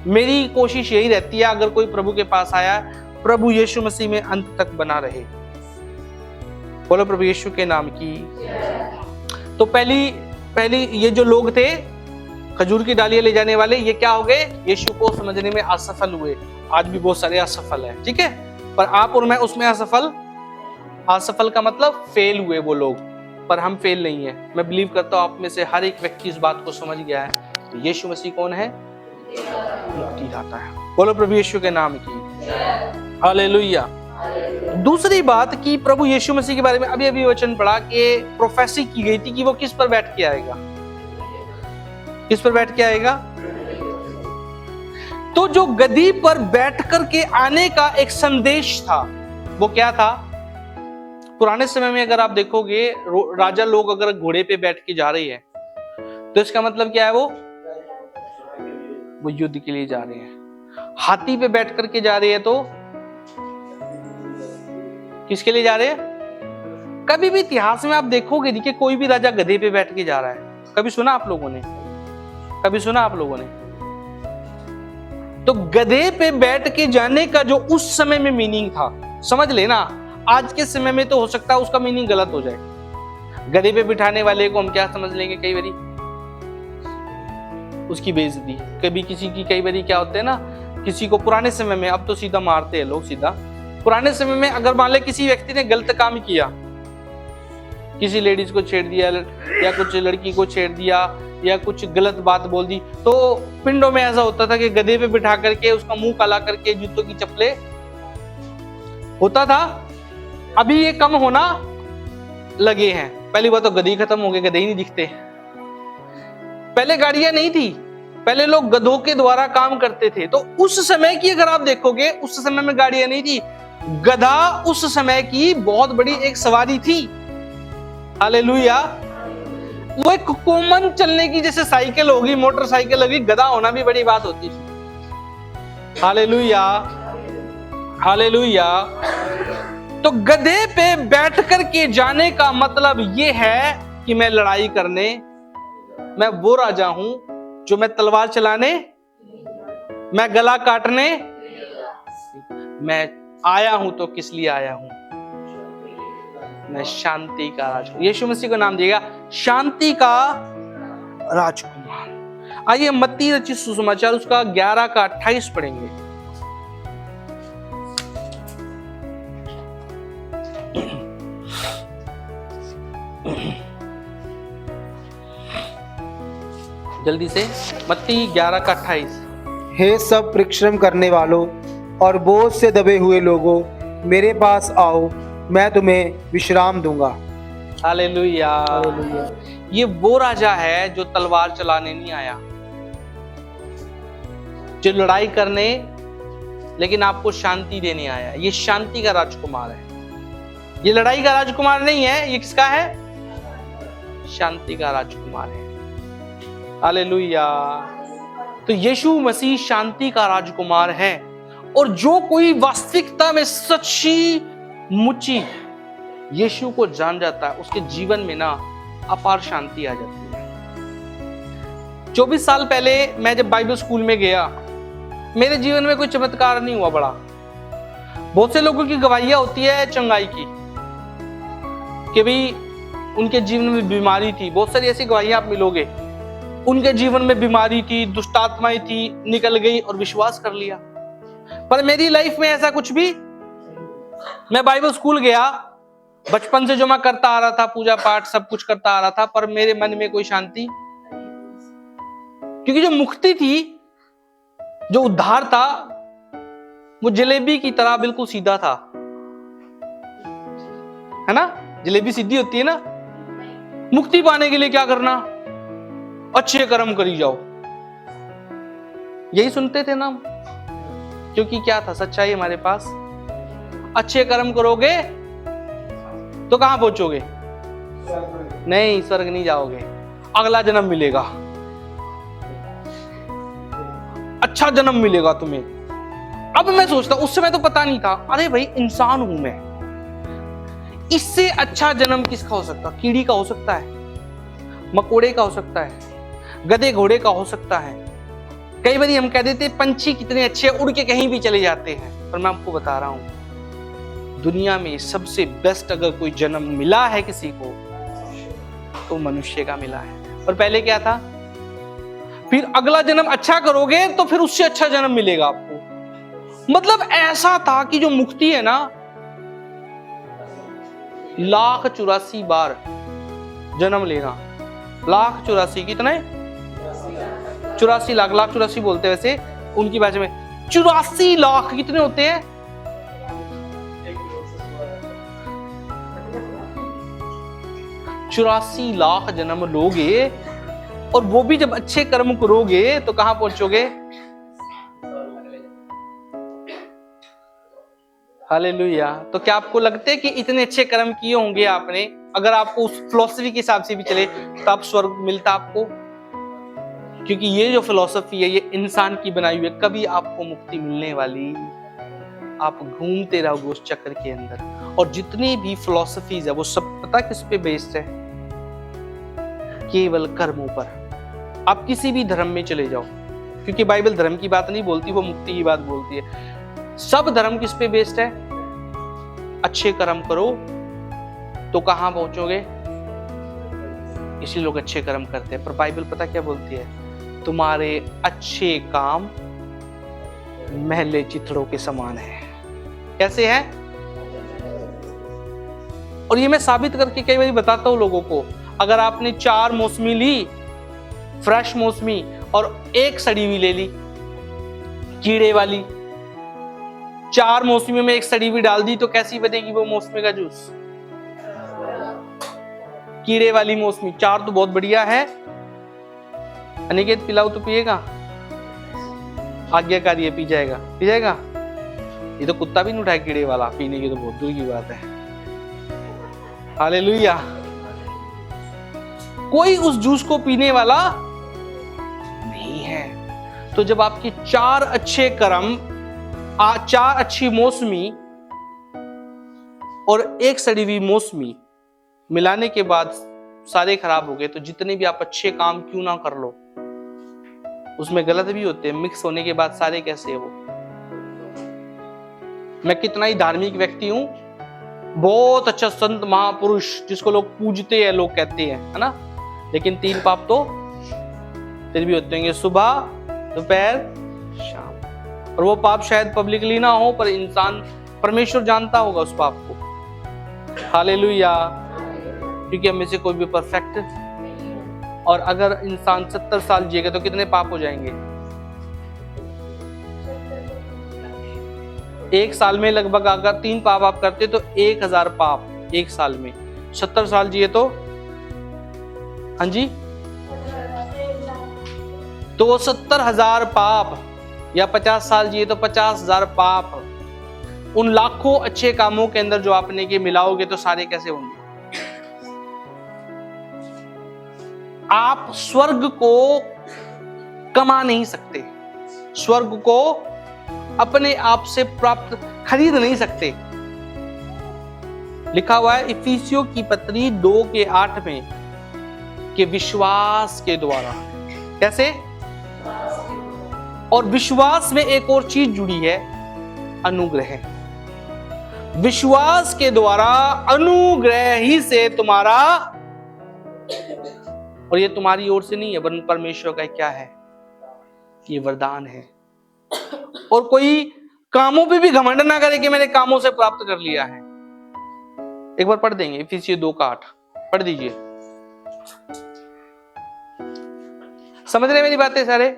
[SPEAKER 1] मेरी कोशिश यही रहती है, अगर कोई प्रभु के पास आया, प्रभु यीशु मसीह में अंत तक बना रहे। बोलो प्रभु यीशु के नाम की। तो पहली ये जो लोग थे खजूर की डालियां ले जाने वाले, ये क्या हो गए? यीशु को समझने में असफल हुए। आज भी बहुत सारे असफल है, ठीक है, पर आप और मैं उसमें असफल का मतलब फेल हुए वो लोग, पर हम फेल नहीं है। मैं बिलीव करता हूं आप में से हर एक व्यक्ति इस बात को समझ गया है। तो यीशु मसीह कौन है? मुक्ति दाता है। बोलो प्रभु यीशु के नाम की। हालेलुया। दूसरी बात कि प्रभु यीशु मसीह के बारे में अभी वचन पढ़ा कि प्रोफेसी की गई थी कि वो किस पर बैठ के आएगा। किस पर बैठ के आएगा? तो जो गद्दी पर बैठ करके आने का एक संदेश था, वो क्या था? पुराने समय में अगर आप देखोगे, राजा लोग अगर घोड़े पे बैठ के जा रहे हैं तो इसका मतलब क्या है? वो युद्ध के लिए जा रहे हैं। हाथी पे बैठ करके जा रहे हैं तो किसके लिए जा रहे हैं? कभी भी इतिहास में आप देखोगे कि कोई भी राजा गधे पे बैठ के जा रहा है। कभी सुना आप लोगों ने? कभी सुना आप लोगों ने? तो गधे पे बैठ के जाने का जो उस समय में मीनिंग था, समझ लेना, आज के समय में तो हो सकता है उसका मीनिंग गलत हो जाए। गधे पे बिठाने वाले को हम क्या समझ लेंगे? कई बारी उसकी बेइज्जती। कभी किसी की, कई बारी क्या होते हैं ना, किसी को पुराने समय में, अब तो सीधा मारते हैं लोग सीधा, पुराने समय में अगर मान ले किसी व्यक्ति ने गलत काम किया, किसी लेडीज को छेड़ दिया या कुछ लड़की को छेड़ दिया या कुछ गलत बात बोल दी, तो पिंडों में ऐसा होता था कि गधे पे बिठा करके उसका मुंह काला करके जूतों की चप्पलें होता था। अभी ये कम होना लगे हैं। पहली बात तो गधे खत्म हो गए, गधे ही नहीं दिखते। पहले गाड़ियां नहीं थी, पहले लोग गधों के द्वारा काम करते थे। तो उस समय की अगर आप देखोगे, उस समय में गाड़ियां नहीं थी, गधा उस समय की बहुत बड़ी एक सवारी थी। हालेलुया। वो एक कॉमन चलने की, जैसे साइकिल होगी, मोटरसाइकिल होगी, गधा होना भी बड़ी बात होती थी। हालेलुया। हालेलुया। तो गधे पे बैठ करके जाने का मतलब ये है कि मैं लड़ाई करने, मैं वो राजा हूं जो मैं तलवार चलाने, मैं गला काटने, मैं आया हूं तो किस लिए आया हूं? मैं शांति का राजकुमार। यीशु मसीह को नाम दिएगा शांति का राजकुमार। आइए मत्ती रचित सुसमाचार उसका 11 का 28 पढ़ेंगे। जल्दी से, मत्ती 11 का 28।
[SPEAKER 2] हे सब परिश्रम करने वालों और बोझ से दबे हुए लोगों, मेरे पास आओ, मैं तुम्हें विश्राम दूंगा।
[SPEAKER 1] हालेलुया। ये वो राजा है जो तलवार चलाने नहीं आया, जो लड़ाई करने, लेकिन आपको शांति देने आया। ये शांति का राजकुमार है। ये लड़ाई का राजकुमार नहीं है, ये किसका है? शांति का राजकुमार है। हालेलुया। तो यीशु मसीह शांति का राजकुमार है। और जो कोई वास्तविकता में सच्ची मुच्ची यीशु को जान जाता है, उसके जीवन में ना अपार शांति आ जाती है। 24 साल पहले मैं जब बाइबल स्कूल में गया, मेरे जीवन में कोई चमत्कार नहीं हुआ बड़ा। बहुत से लोगों की गवाहियां होती है चंगाई की, कि भाई उनके जीवन में बीमारी थी। बहुत सारी ऐसी गवाहियां आप मिलोगे, उनके जीवन में बीमारी थी, दुष्टात्माएं थी, निकल गई और विश्वास कर लिया। पर मेरी लाइफ में ऐसा कुछ भी, मैं बाइबल स्कूल गया, बचपन से जो मैं करता आ रहा था, पूजा पाठ सब कुछ करता आ रहा था, पर मेरे मन में कोई शांति, क्योंकि जो मुक्ति थी, जो उद्धार था, वो जलेबी की तरह बिल्कुल सीधा था, है ना? जलेबी सीधी होती है ना। मुक्ति पाने के लिए क्या करना? अच्छे कर्म करी जाओ, यही सुनते थे ना हम, क्योंकि क्या था, सच्चाई हमारे पास। अच्छे कर्म करोगे तो कहां पहुंचोगे? नहीं, स्वर्ग नहीं जाओगे, अगला जन्म मिलेगा, अच्छा जन्म मिलेगा तुम्हें। अब मैं सोचता, उस समय तो पता नहीं था, अरे भाई इंसान हूं मैं, इससे अच्छा जन्म किसका हो सकता? कीड़ी का हो सकता है, मकोड़े का हो सकता है, गधे घोड़े का हो सकता है। कई बार हम कह देते पंछी कितने अच्छे, उड़ के कहीं भी चले जाते हैं, पर मैं आपको बता रहा हूं, दुनिया में सबसे बेस्ट अगर कोई जन्म मिला है किसी को तो मनुष्य का मिला है। और पहले क्या था? फिर अगला जन्म अच्छा करोगे तो फिर उससे अच्छा जन्म मिलेगा आपको। मतलब ऐसा था कि जो मुक्ति है ना, 1,84 बार जन्म लेना, 1,84 कितने? 84 लाख, 1,84 बोलते हैं वैसे उनकी भाषा में। 84 लाख कितने होते हैं? 84 लाख जन्म लोगे, और वो भी जब अच्छे कर्म करोगे तो कहां पहुंचोगे? हालेलुया। तो क्या आपको लगता है कि इतने अच्छे कर्म किए होंगे आपने, अगर आपको उस फिलॉसफी के हिसाब से भी चले तो आप स्वर्ग मिलता आपको? क्योंकि ये जो फिलॉसफी है ये इंसान की बनाई हुई है, कभी आपको मुक्ति मिलने वाली, आप घूमते रहोगे उस चक्र के अंदर। और जितनी भी फिलॉसफीज है वो सब पता किस पे बेस्ड है? केवल कर्मों पर। आप किसी भी धर्म में चले जाओ, क्योंकि बाइबल धर्म की बात नहीं बोलती, वो मुक्ति की बात बोलती है। सब धर्म किस पे बेस्ड है? अच्छे कर्म करो तो कहां पहुंचोगे, इसलिए लोग अच्छे कर्म करते हैं। पर बाइबल पता क्या बोलती है? तुम्हारे अच्छे काम मैले चिथड़ों के समान है। कैसे है? और ये मैं साबित करके कई बार बताता हूं लोगों को। अगर आपने 4 मौसमी ली, फ्रेश मौसमी, और 1 सड़ी हुई ले ली कीड़े वाली, 4 मौसमी में 1 सड़ी हुई डाल दी, तो कैसी बनेगी वो मौसमी का जूस? कीड़े वाली मौसमी। 4 तो बहुत बढ़िया है। अनिकेत पिलाओ तो पिएगा? आज्ञाकारी है, पी जाएगा, पी जाएगा। ये तो कुत्ता भी नहीं उठाए कीड़े वाला, पीने की तो बहुत दूर की बात है। हालेलुया। कोई उस जूस को पीने वाला नहीं है। तो जब आपके 4 अच्छे कर्म, 4 अच्छी मौसमी और 1 सड़ी हुई मौसमी मिलाने के बाद सारे खराब हो गए, तो जितने भी आप अच्छे काम क्यों ना कर लो, उसमें गलत भी होते हैं। मिक्स होने के बाद सारे कैसे है वो? मैं कितना ही धार्मिक व्यक्ति हूं, बहुत अच्छा संत महापुरुष जिसको लोग पूजते हैं, लोग कहते हैं, है ना, लेकिन 3 पाप तो फिर भी होते हैं, सुबह, दोपहर, शाम। और वो पाप शायद पब्लिकली ना हो, पर इंसान, परमेश्वर जानता होगा उस पाप को। हालेलुया। क्योंकि हम में से कोई भी परफेक्ट, और अगर इंसान 70 साल जिएगा तो कितने पाप हो जाएंगे? 1 साल में लगभग अगर 3 पाप आप करते तो 1000 पाप 1 साल में। 70 साल जिए तो, हाँ जी, तो वो 70,000 पाप, या 50 साल जिए तो 50,000 पाप। उन लाखों अच्छे कामों के अंदर जो आपने के मिलाओगे तो सारे कैसे होंगे? आप स्वर्ग को कमा नहीं सकते, स्वर्ग को अपने आप से प्राप्त खरीद नहीं सकते। लिखा हुआ है इफिसियों की पत्री 2:8 में कि विश्वास के द्वारा। कैसे? और विश्वास में एक और चीज जुड़ी है, अनुग्रह। विश्वास के द्वारा अनुग्रह ही से तुम्हारा, और ये तुम्हारी ओर से नहीं है, वरन परमेश्वर का क्या है? ये वरदान है। और कोई कामों पे भी घमंड ना करे कि मैंने कामों से प्राप्त कर लिया है। एक बार पढ़ देंगे इफिसियों 2:8, पढ़ दीजिए। समझ रहे मेरी बातें सारे?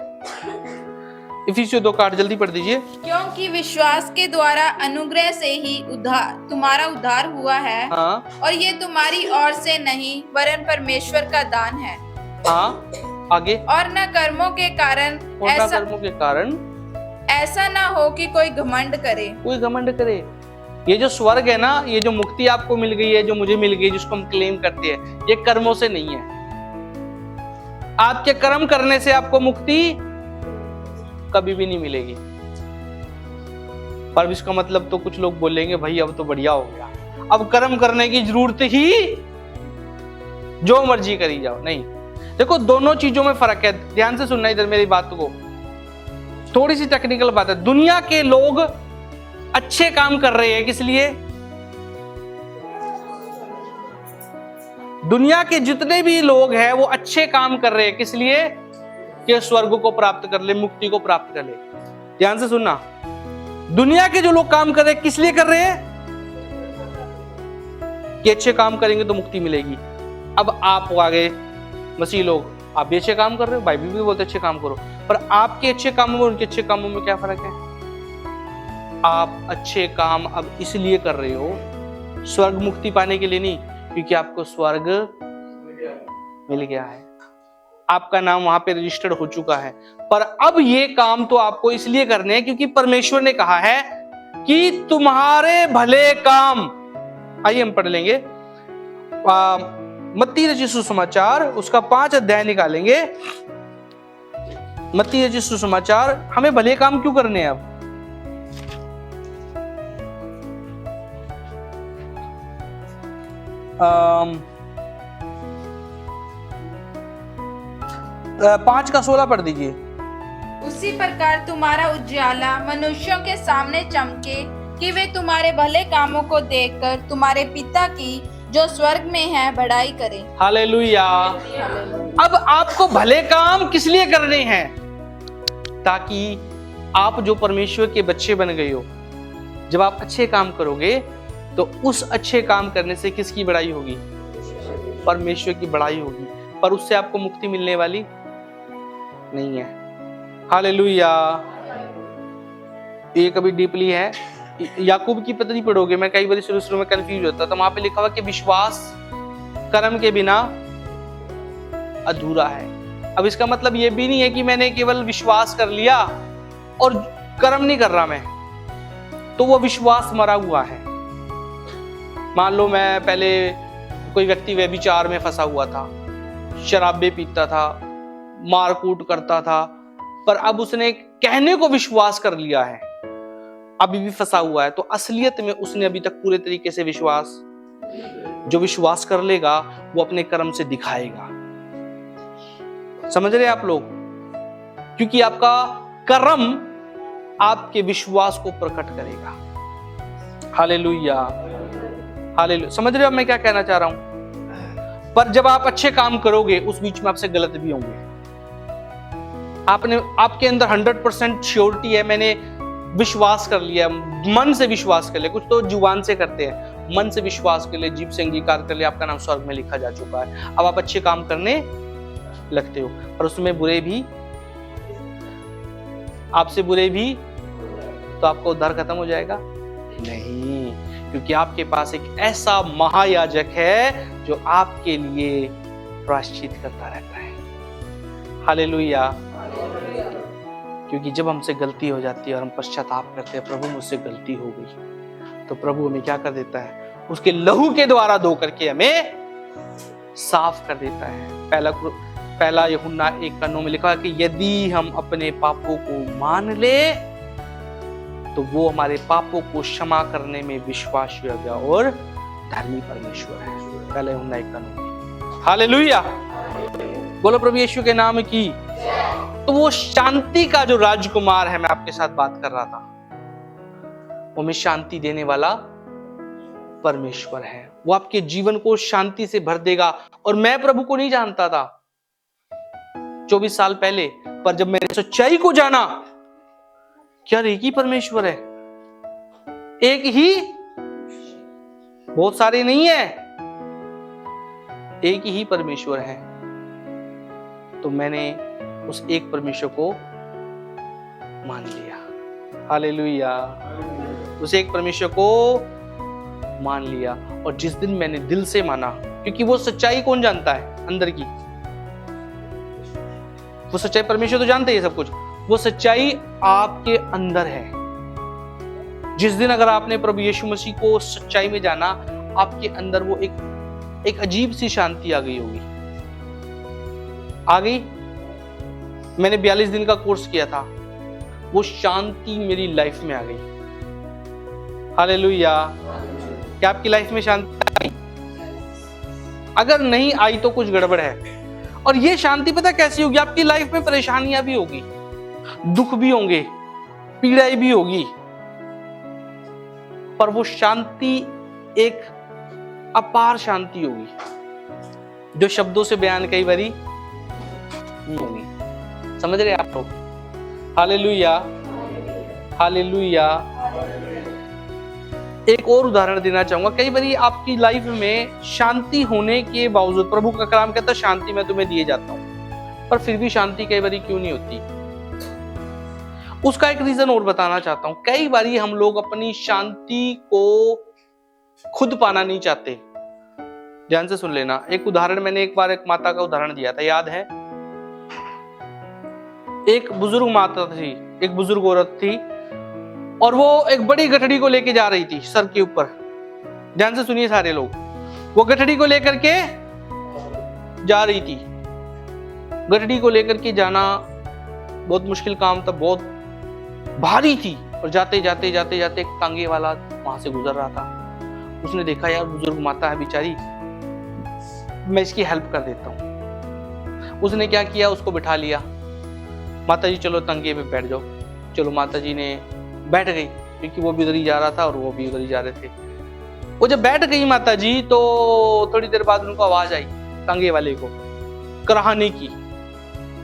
[SPEAKER 1] इफिसियों 2:8 जल्दी पढ़ दीजिए।
[SPEAKER 3] क्योंकि विश्वास के द्वारा अनुग्रह से ही उद्धार, तुम्हारा उद्धार हुआ है। हाँ। और ये तुम्हारी ओर से नहीं, वरन परमेश्वर का दान है।
[SPEAKER 1] हाँ, आगे,
[SPEAKER 3] और न कर्मों के कारण
[SPEAKER 1] और ना
[SPEAKER 3] ऐसा
[SPEAKER 1] कर्मों के कारण
[SPEAKER 3] ऐसा ना हो कि कोई घमंड करे।
[SPEAKER 1] कोई घमंड करे। ये जो स्वर्ग है ना, ये जो मुक्ति आपको मिल गई है, जो मुझे मिल गई, जिसको हम क्लेम करते हैं, ये कर्मों से नहीं है। आपके कर्म करने से आपको मुक्ति कभी भी नहीं मिलेगी। पर इसका मतलब तो कुछ लोग बोलेंगे भाई अब तो बढ़िया हो गया, अब कर्म करने की जरूरत ही, जो मर्जी करी जाओ। नहीं, देखो दोनों चीजों में फर्क है। ध्यान से सुनना इधर मेरी बात को, थोड़ी सी टेक्निकल बात है। दुनिया के लोग अच्छे काम कर रहे हैं, किस लिए? दुनिया के जितने भी लोग हैं वो अच्छे काम कर रहे हैं, किस लिए? कि स्वर्ग को प्राप्त कर ले, मुक्ति को प्राप्त कर ले। ध्यान से सुनना, दुनिया के जो लोग काम कर रहे हैं किस लिए कर रहे हैं? कि अच्छे काम करेंगे तो मुक्ति मिलेगी। अब आप आगे मसीह लोग, आप भी अच्छे काम कर रहे हो, बाइबल भी बोलते अच्छे काम करो, पर आपके अच्छे कामों में उनके अच्छे कामों में क्या फर्क है? आप अच्छे काम अब इसलिए कर रहे हो स्वर्ग मुक्ति पाने के लिए नहीं, क्योंकि आपको स्वर्ग मिल गया है, आपका नाम वहां पे रजिस्टर्ड हो चुका है। पर अब ये काम तो आपको इसलिए करने हैं क्योंकि परमेश्वर ने कहा है कि तुम्हारे भले काम। आइए हम पढ़ लेंगे मत्ती रचित सुसमाचार, उसका 5 अध्याय निकालेंगे। मत्ती रचित सुसमाचार, हमें भले काम क्यों करने हैं? अब 5 का 16 पढ़ दीजिए।
[SPEAKER 3] उसी प्रकार तुम्हारा उजाला मनुष्यों के सामने चमके कि वे तुम्हारे भले कामों को देखकर तुम्हारे पिता की जो स्वर्ग में है बड़ाई करें।
[SPEAKER 1] हालेलुया। अब आपको भले काम किस लिए करने हैं? ताकि आप जो परमेश्वर के बच्चे बन गए हो, जब आप अच्छे काम करोगे तो उस अच्छे काम करने से किसकी बड़ाई होगी? परमेश्वर की बड़ाई होगी। पर उससे आपको मुक्ति मिलने वाली नहीं है। हालेलुया। ये कभी डीपली है, याकूब की पत्री पढ़ोगे, मैं कई बार शुरू में कंफ्यूज होता था, वहां पे लिखा हुआ कि विश्वास कर्म के बिना अधूरा है। अब इसका मतलब ये भी नहीं है कि मैंने केवल विश्वास कर लिया और कर्म नहीं कर रहा मैं, तो वो विश्वास मरा हुआ है। मान लो मैं पहले कोई व्यक्ति व्यभिचार में फंसा हुआ था, शराबे पीता था, मारकूट करता था, पर अब उसने कहने को विश्वास कर लिया है, अभी भी फंसा हुआ है, तो असलियत में उसने अभी तक पूरे तरीके से विश्वास, जो विश्वास कर लेगा वो अपने कर्म से दिखाएगा। समझ रहे आप लोग? क्योंकि आपका कर्म आपके विश्वास को प्रकट करेगा। Hallelujah, hallelujah. समझ रहे हो मैं क्या कहना चाह रहा हूं? पर जब आप अच्छे काम करोगे उस बीच में आपसे गलत भी होंगे। आपके अंदर 100% श्योरिटी है, मैंने विश्वास कर लिया, मन से विश्वास कर लिया। कुछ तो जुबान से करते हैं, मन से विश्वास कर लिया, जीभ से अंगीकार कर लिया, आपका नाम स्वर्ग में लिखा जा चुका है। अब आप अच्छे काम करने लगते हो, और उसमें बुरे भी, आपसे बुरे भी, तो आपका उद्धार खत्म हो जाएगा? नहीं, क्योंकि आपके पास एक ऐसा महायाजक है जो आपके लिए प्रायश्चित करता रहता है। हालेलुया। क्योंकि जब हमसे गलती हो जाती है और हम पश्चाताप करते हैं, प्रभु मुझसे गलती हो गई, तो प्रभु हमें क्या कर देता है? उसके लहू के द्वारा धो करके हमें साफ कर देता है। पहला यूहन्ना 1:9 में लिखा है कि यदि हम अपने पापों को मान ले तो वो हमारे पापों को क्षमा करने में विश्वास योग्य और धर्मी परमेश्वर है। पहला यूहन्ना 1:9। हालेलुया। बोलो प्रभु यीशु के नाम की। तो वो शांति का जो राजकुमार है, मैं आपके साथ बात कर रहा था, वो हमें शांति देने वाला परमेश्वर है। वो आपके जीवन को शांति से भर देगा। और मैं प्रभु को नहीं जानता था 24 साल पहले, पर जब मैंने सच्चाई को जाना, क्या एक ही परमेश्वर है, एक ही, बहुत सारे नहीं है, एक ही परमेश्वर है, तो मैंने उस एक परमेश्वर को मान लिया। हालेलुया। उस एक परमेश्वर को मान लिया। और जिस दिन मैंने दिल से माना, क्योंकि वो सच्चाई कौन जानता है अंदर की? वो सच्चाई, परमेश्वर तो जानते हैं सब कुछ, वो सच्चाई आपके अंदर है। जिस दिन अगर आपने प्रभु यीशु मसीह को सच्चाई में जाना, आपके अंदर वो एक अजीब सी शांति आ गई होगी। आ गई? मैंने 42 दिन का कोर्स किया था, वो शांति मेरी लाइफ में आ गई। हालेलुया। क्या आपकी लाइफ में शांति आई? अगर नहीं आई तो कुछ गड़बड़ है। और ये शांति पता कैसी होगी? आपकी लाइफ में परेशानियां भी होगी, दुख भी होंगे, पीड़ाएं भी होगी, पर वो शांति एक अपार शांति होगी जो शब्दों से बयान कई बारी नहीं होगी। समझ रहे आप लोग? Hallelujah, hallelujah. एक और उदाहरण देना चाहूंगा। कई बारी आपकी लाइफ में शांति होने के बावजूद, प्रभु का कलाम कहता है शांति मैं तुम्हें दिए जाता हूं, पर फिर भी शांति कई बारी क्यों नहीं होती? उसका एक रीजन और बताना चाहता हूं। कई बारी हम लोग अपनी शांति को खुद पाना नहीं चाहते। ध्यान से सुन लेना। एक उदाहरण मैंने एक बार एक माता का उदाहरण दिया था, याद है? एक बुजुर्ग माता थी, एक बुजुर्ग औरत थी, और वो एक बड़ी गठड़ी को लेके जा रही थी सर के ऊपर। ध्यान से सुनिए सारे लोग, वो गठड़ी को लेकर के जा रही थी। गठड़ी को लेकर के जाना बहुत मुश्किल काम था, बहुत भारी थी। और जाते जाते जाते जाते एक तांगे वाला वहां से गुजर रहा था। उसने देखा यार बुजुर्ग माता है बेचारी, मैं इसकी हेल्प कर देता हूँ। उसने क्या किया, उसको बिठा लिया। माता जी चलो तांगे पे बैठ जाओ। चलो माता जी ने बैठ गई, क्योंकि वो भी उधर ही जा रहा था और वो भी उधर ही जा रहे थे। वो जब बैठ गई माता जी, तो थोड़ी देर बाद उनको आवाज आई तांगे वाले को कराहने की,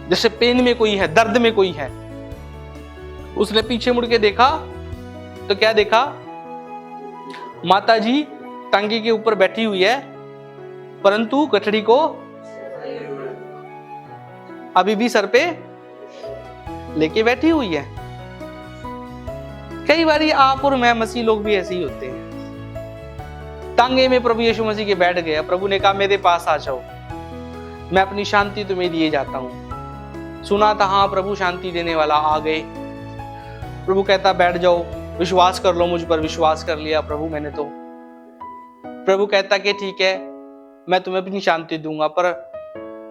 [SPEAKER 1] जैसे पेन में कोई है, दर्द में कोई है। उसने पीछे मुड़ के देखा तो क्या देखा? माता जी टांगे के ऊपर बैठी हुई है, परंतु गठड़ी को अभी भी सर पे लेके बैठी हुई है। कई बारी आप और मैं मसीह लोग भी ऐसे ही होते हैं। तांगे में प्रभु यीशु मसीह के बैठ गया। प्रभु ने कहा मेरे पास आ जाओ, मैं अपनी शांति तुम्हें दिए जाता हूं। सुना था हाँ प्रभु शांति देने वाला, आ गए। प्रभु कहता बैठ जाओ, विश्वास कर लो मुझ पर। विश्वास कर लिया प्रभु मैंने तो। प्रभु कहता कि ठीक है मैं तुम्हें अपनी शांति दूंगा, पर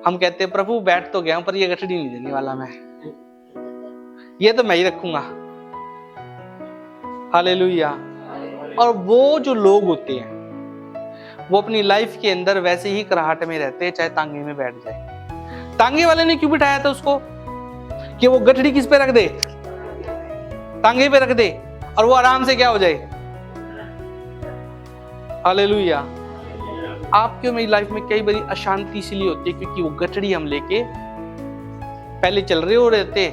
[SPEAKER 1] हम कहते हैं प्रभु बैठ तो गया, पर ये गठड़ी नहीं देने वाला मैं, ये तो मैं ही रखूंगा। हालेलुया। और वो जो लोग होते हैं वो अपनी लाइफ के अंदर वैसे ही कराहट में रहते हैं, चाहे तांगे में बैठ जाए। तांगे वाले ने क्यों बिठाया था उसको? कि वो गठड़ी किस पे रख दे? तांगे पे रख दे, और वो आराम से क्या हो जाए। हालेलुया। आपके मेरी लाइफ में कई बारी अशांति इसलिए होती है क्योंकि वो गठड़ी हम लेके पहले चल रहे हो रहते,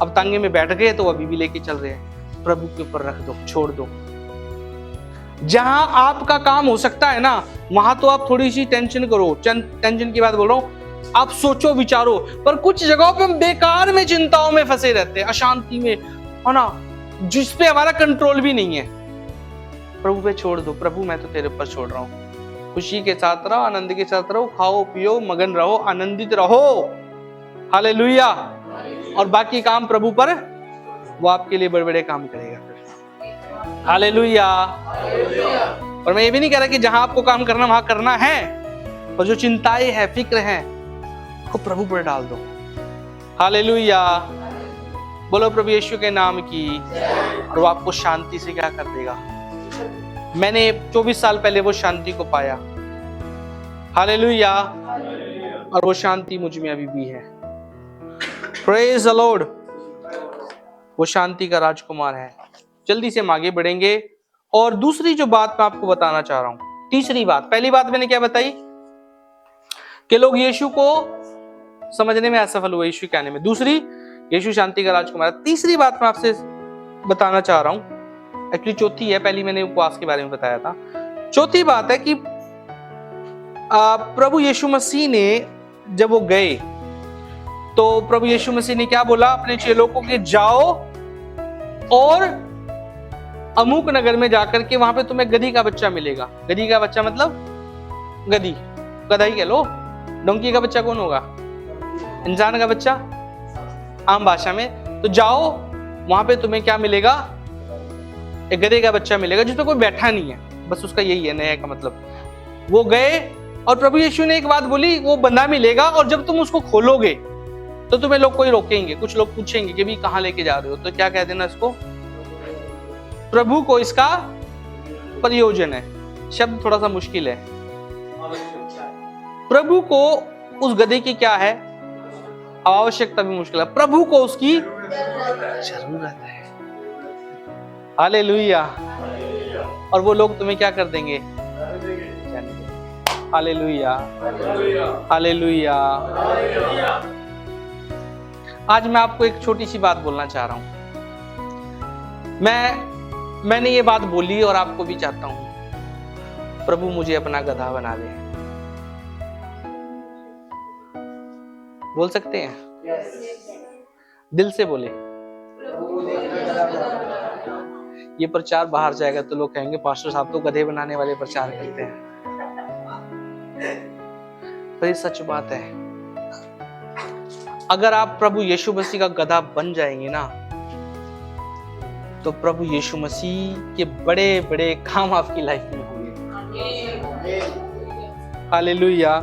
[SPEAKER 1] अब तांगे में बैठ गए तो अभी भी लेके चल रहे हैं। प्रभु के ऊपर रख दो, छोड़ दो। जहां आपका काम हो सकता है ना, वहां तो आप थोड़ी सी टेंशन करो। टेंशन की बात बोल रहा हूं, आप सोचो विचारो। पर कुछ जगहों पे हम बेकार में चिंताओं में फंसे रहते हैं, अशांति में, है ना, जिसपे हमारा कंट्रोल भी नहीं है। प्रभु पे छोड़ दो। प्रभु मैं तो तेरे ऊपर छोड़ रहा हूं। खुशी के साथ रहो, आनंद के साथ रहो, खाओ पियो, मगन रहो, आनंदित रहो। हालेलुया। और बाकी काम प्रभु पर, वो आपके लिए बड़े बड़े काम करेगा फिर। हालेलुया। और मैं ये भी नहीं कह रहा कि जहां आपको काम करना वहां करना है, पर जो चिंताएं हैं, फिक्र हैं, वो प्रभु पर डाल दो। हालेलुया। बोलो प्रभु यीशु के नाम की। और वो आपको शांति से क्या कर देगा। मैंने 24 साल पहले वो शांति को पाया। हालेलुया। और वो शांति मुझ में अभी भी है। Praise the Lord. वो शांति का राजकुमार है। जल्दी से हम आगे बढ़ेंगे। और दूसरी जो बात मैं आपको बताना चाह रहा हूं, तीसरी बात, पहली बात मैंने क्या बताई कि लोग यीशु को समझने में असफल हुए, यीशु कहने में। दूसरी, यीशु शांति का राजकुमार है। तीसरी बात मैं आपसे बताना चाह रहा हूं, एक्चुअली चौथी है, पहली मैंने उपवास के बारे में बताया था। चौथी बात है कि प्रभु यीशु मसीह ने जब वो गए तो प्रभु यीशु मसीह ने क्या बोला अपने चेलों को कि जाओ और अमुक नगर में जाकर के वहां पे तुम्हें गधी का बच्चा मिलेगा। गधी का बच्चा मतलब गधी, गधा ही कह लो। डोंकी का बच्चा कौन होगा? इंसान का बच्चा। आम भाषा में। तो जाओ, वहां पे तुम्हें क्या मिलेगा, एक गधे का बच्चा मिलेगा जिसमें कोई बैठा नहीं है, बस उसका यही है नया का मतलब। वो गए और प्रभु यीशु ने एक बात बोली, वो बंधा मिलेगा और जब तुम उसको खोलोगे तो तुम्हें लोग कोई रोकेंगे, कुछ लोग पूछेंगे कि भी कहाँ लेके जा रहे हो, तो क्या कह देना इसको, प्रभु को इसका प्रयोजन है। शब्द थोड़ा सा मुश्किल है। प्रभु को उस गधे की क्या है, आवश्यकता भी मुश्किल है, प्रभु को उसकी जरूरत है। हालेलुया। और वो लोग तुम्हें क्या कर देंगे, हालेलुया, हालेलुया। आज मैं आपको एक छोटी सी बात बोलना चाह रहा हूं। मैंने ये बात बोली और आपको भी चाहता हूं, प्रभु मुझे अपना गधा बना दे। बोल सकते हैं? दिल से बोले। ये प्रचार बाहर जाएगा तो लोग कहेंगे पास्टर साहब तो गधे बनाने वाले प्रचार करते हैं, पर ये सच बात है। अगर आप प्रभु यीशु मसीह का गधा बन जाएंगे ना, तो प्रभु यीशु मसीह के बड़े बड़े काम आपकी लाइफ में होंगे। हालेलुया।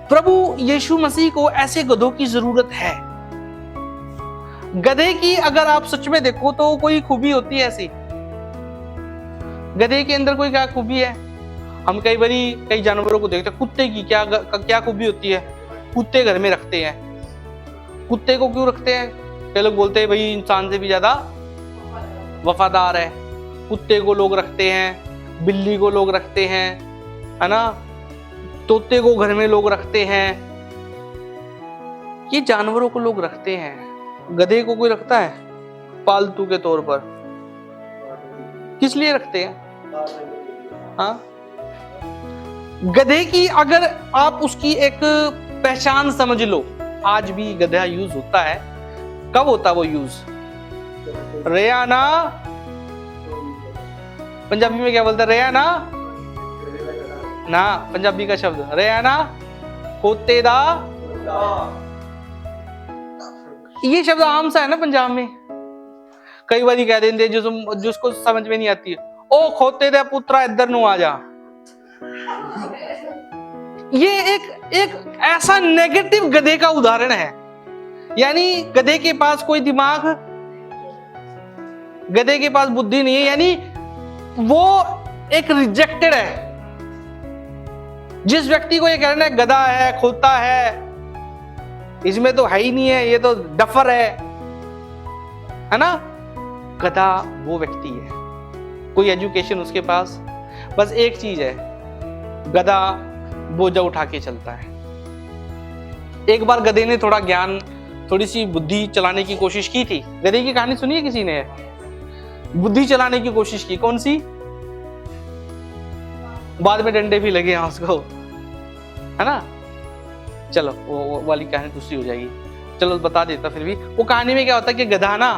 [SPEAKER 1] प्रभु यीशु मसीह को ऐसे गधों की जरूरत है। गधे की अगर आप सच में देखो तो कोई खूबी होती है ऐसी, गधे के अंदर कोई क्या खूबी है। हम कई जानवरों को देखते हैं, कुत्ते की क्या खूबी होती है, कुत्ते घर में रखते हैं। कुत्ते को क्यों रखते हैं? कई लोग बोलते हैं भाई इंसान से भी ज्यादा वफादार है। कुत्ते को लोग रखते हैं, बिल्ली को लोग रखते हैं, है ना, तोते को घर में लोग रखते हैं। ये जानवरों को लोग रखते हैं। गधे को कोई रखता है पालतू के तौर पर? किस लिए रखते हैं? हाँ, गधे की अगर आप उसकी एक पहचान समझ लो, आज भी गधा यूज होता है। कब होता वो यूज? रेयाना, पंजाबी में क्या बोलता है? रेयाना ना, पंजाबी का शब्द रेयाना, खोते दा। ये शब्द आम सा है ना पंजाब में। कई बार कह देते जिसको समझ में नहीं आती है, ओ खोते दे पुत्रा इधर नु आ जा। ये एक ऐसा नेगेटिव गधे का उदाहरण है। यानी गधे के पास कोई दिमाग, गधे के पास बुद्धि नहीं है, यानी वो एक रिजेक्टेड है। जिस व्यक्ति को ये कहना है गधा है, खोता है, इसमें तो है ही नहीं है, ये तो डफर है ना। गधा वो व्यक्ति है, कोई एजुकेशन उसके पास, बस एक चीज है, गधा बोझा उठा के चलता है। एक बार गधे ने थोड़ा ज्ञान, थोड़ी सी बुद्धि चलाने की कोशिश की थी। गधे की कहानी सुनी है किसी ने? बुद्धि चलाने की कोशिश की, कौन सी? बाद में डंडे भी लगे हैं उसको, है ना। चलो वो वाली कहानी दूसरी हो जाएगी, चलो बता देता फिर भी। वो कहानी में क्या होता है कि गधा ना,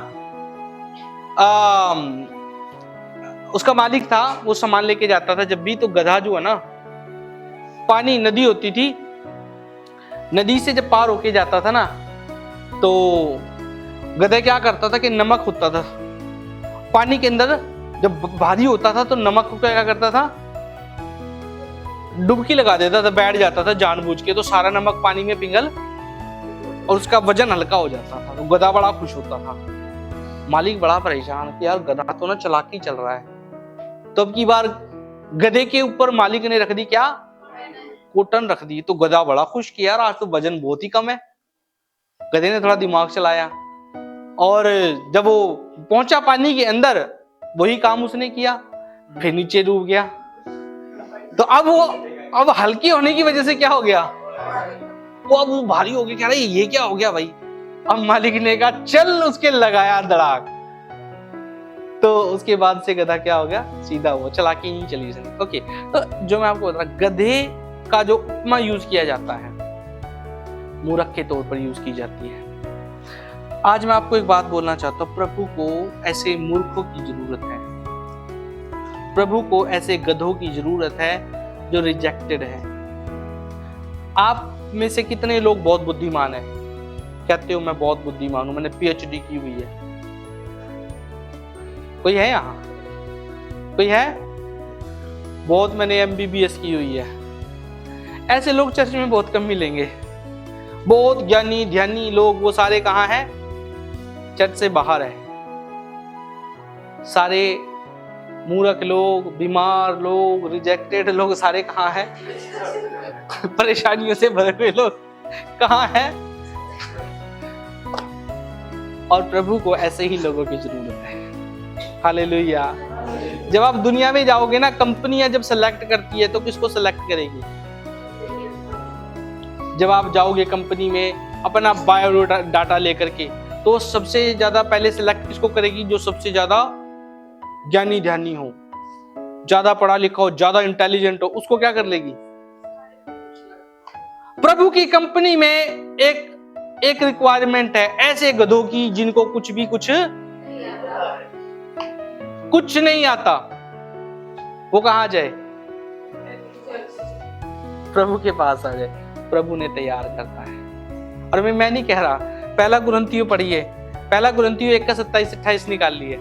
[SPEAKER 1] उसका मालिक था, वो सामान लेके जाता था जब भी, तो गधा जो है ना, पानी, नदी होती थी, नदी से जब पार होके जाता था ना, तो गधा क्या करता था कि नमक होता था पानी के अंदर, जब भारी होता था तो नमक को क्या करता था, डुबकी लगा देता था, बैठ जाता था जानबूझ के, तो सारा नमक पानी में पिघल और उसका वजन हल्का हो जाता था। तो गधा बड़ा खुश होता था। मालिक बड़ा परेशान कि यार गधा तो ना चालाकी चल रहा है। तो अब की बार गधे के ऊपर मालिक ने रख दी क्या, कोटन रख दी। तो गधा बड़ा खुश कि यार आज तो वजन बहुत ही कम है। गधे ने थोड़ा दिमाग चलाया और जब वो पहुंचा पानी के अंदर, वही काम उसने किया, फिर नीचे डूब गया। तो अब हल्की होने की वजह से क्या हो गया, वो भारी हो गया। कह रहा ये क्या हो गया भाई। अब मालिक ने कहा चल, उसके लगाया धड़ाक। तो उसके बाद से गधा क्या हो गया, सीधा हुआ, चालाकी नहीं चली उसने। ओके, तो जो मैं आपको बता रहा, गधे का जो उपमा यूज किया जाता है, मूर्ख के तौर पर यूज की जाती है। आज मैं आपको एक बात बोलना चाहता हूं, प्रभु को ऐसे मूर्खों की जरूरत है। प्रभु को ऐसे गधों की जरूरत है जो रिजेक्टेड है। आप में से कितने लोग बहुत बुद्धिमान हैं? कहते हो मैं बहुत बुद्धिमान हूं, मैंने PhD की हुई है। कोई है यहाँ? कोई है? बहुत मैंने MBBS की हुई है। ऐसे लोग चर्च में बहुत कम मिलेंगे। बहुत ज्ञानी ध्यानी लोग, वो सारे कहाँ हैं? चर्च से बाहर है। सारे मूर्ख लोग, बीमार लोग, रिजेक्टेड लोग सारे कहाँ हैं? परेशानियों से भरे हुए लोग कहाँ हैं? और प्रभु को ऐसे ही लोगों की जरूरत है। हालेलुया। जब आप दुनिया में जाओगे ना, कंपनियां जब सेलेक्ट करती है तो किसको सेलेक्ट करेगी? जब आप जाओगे कंपनी में अपना बायोडाटा लेकर के, तो सबसे ज्यादा पहले सेलेक्ट किसको करेगी? जो सबसे ज्यादा ज्ञानी ध्यानी हो, ज्यादा पढ़ा लिखा हो, ज्यादा इंटेलिजेंट हो, उसको क्या कर लेगी? प्रभु की कंपनी में एक रिक्वायरमेंट है ऐसे गधों की जिनको कुछ नहीं आता। वो कहां जाए? प्रभु के पास आ जाए। प्रभु ने तैयार करता है। और मैं नहीं कह रहा, पहला कुरिन्थियों पढ़िए, पहला कुरिन्थियों 1 का 27-28 निकाल लिए।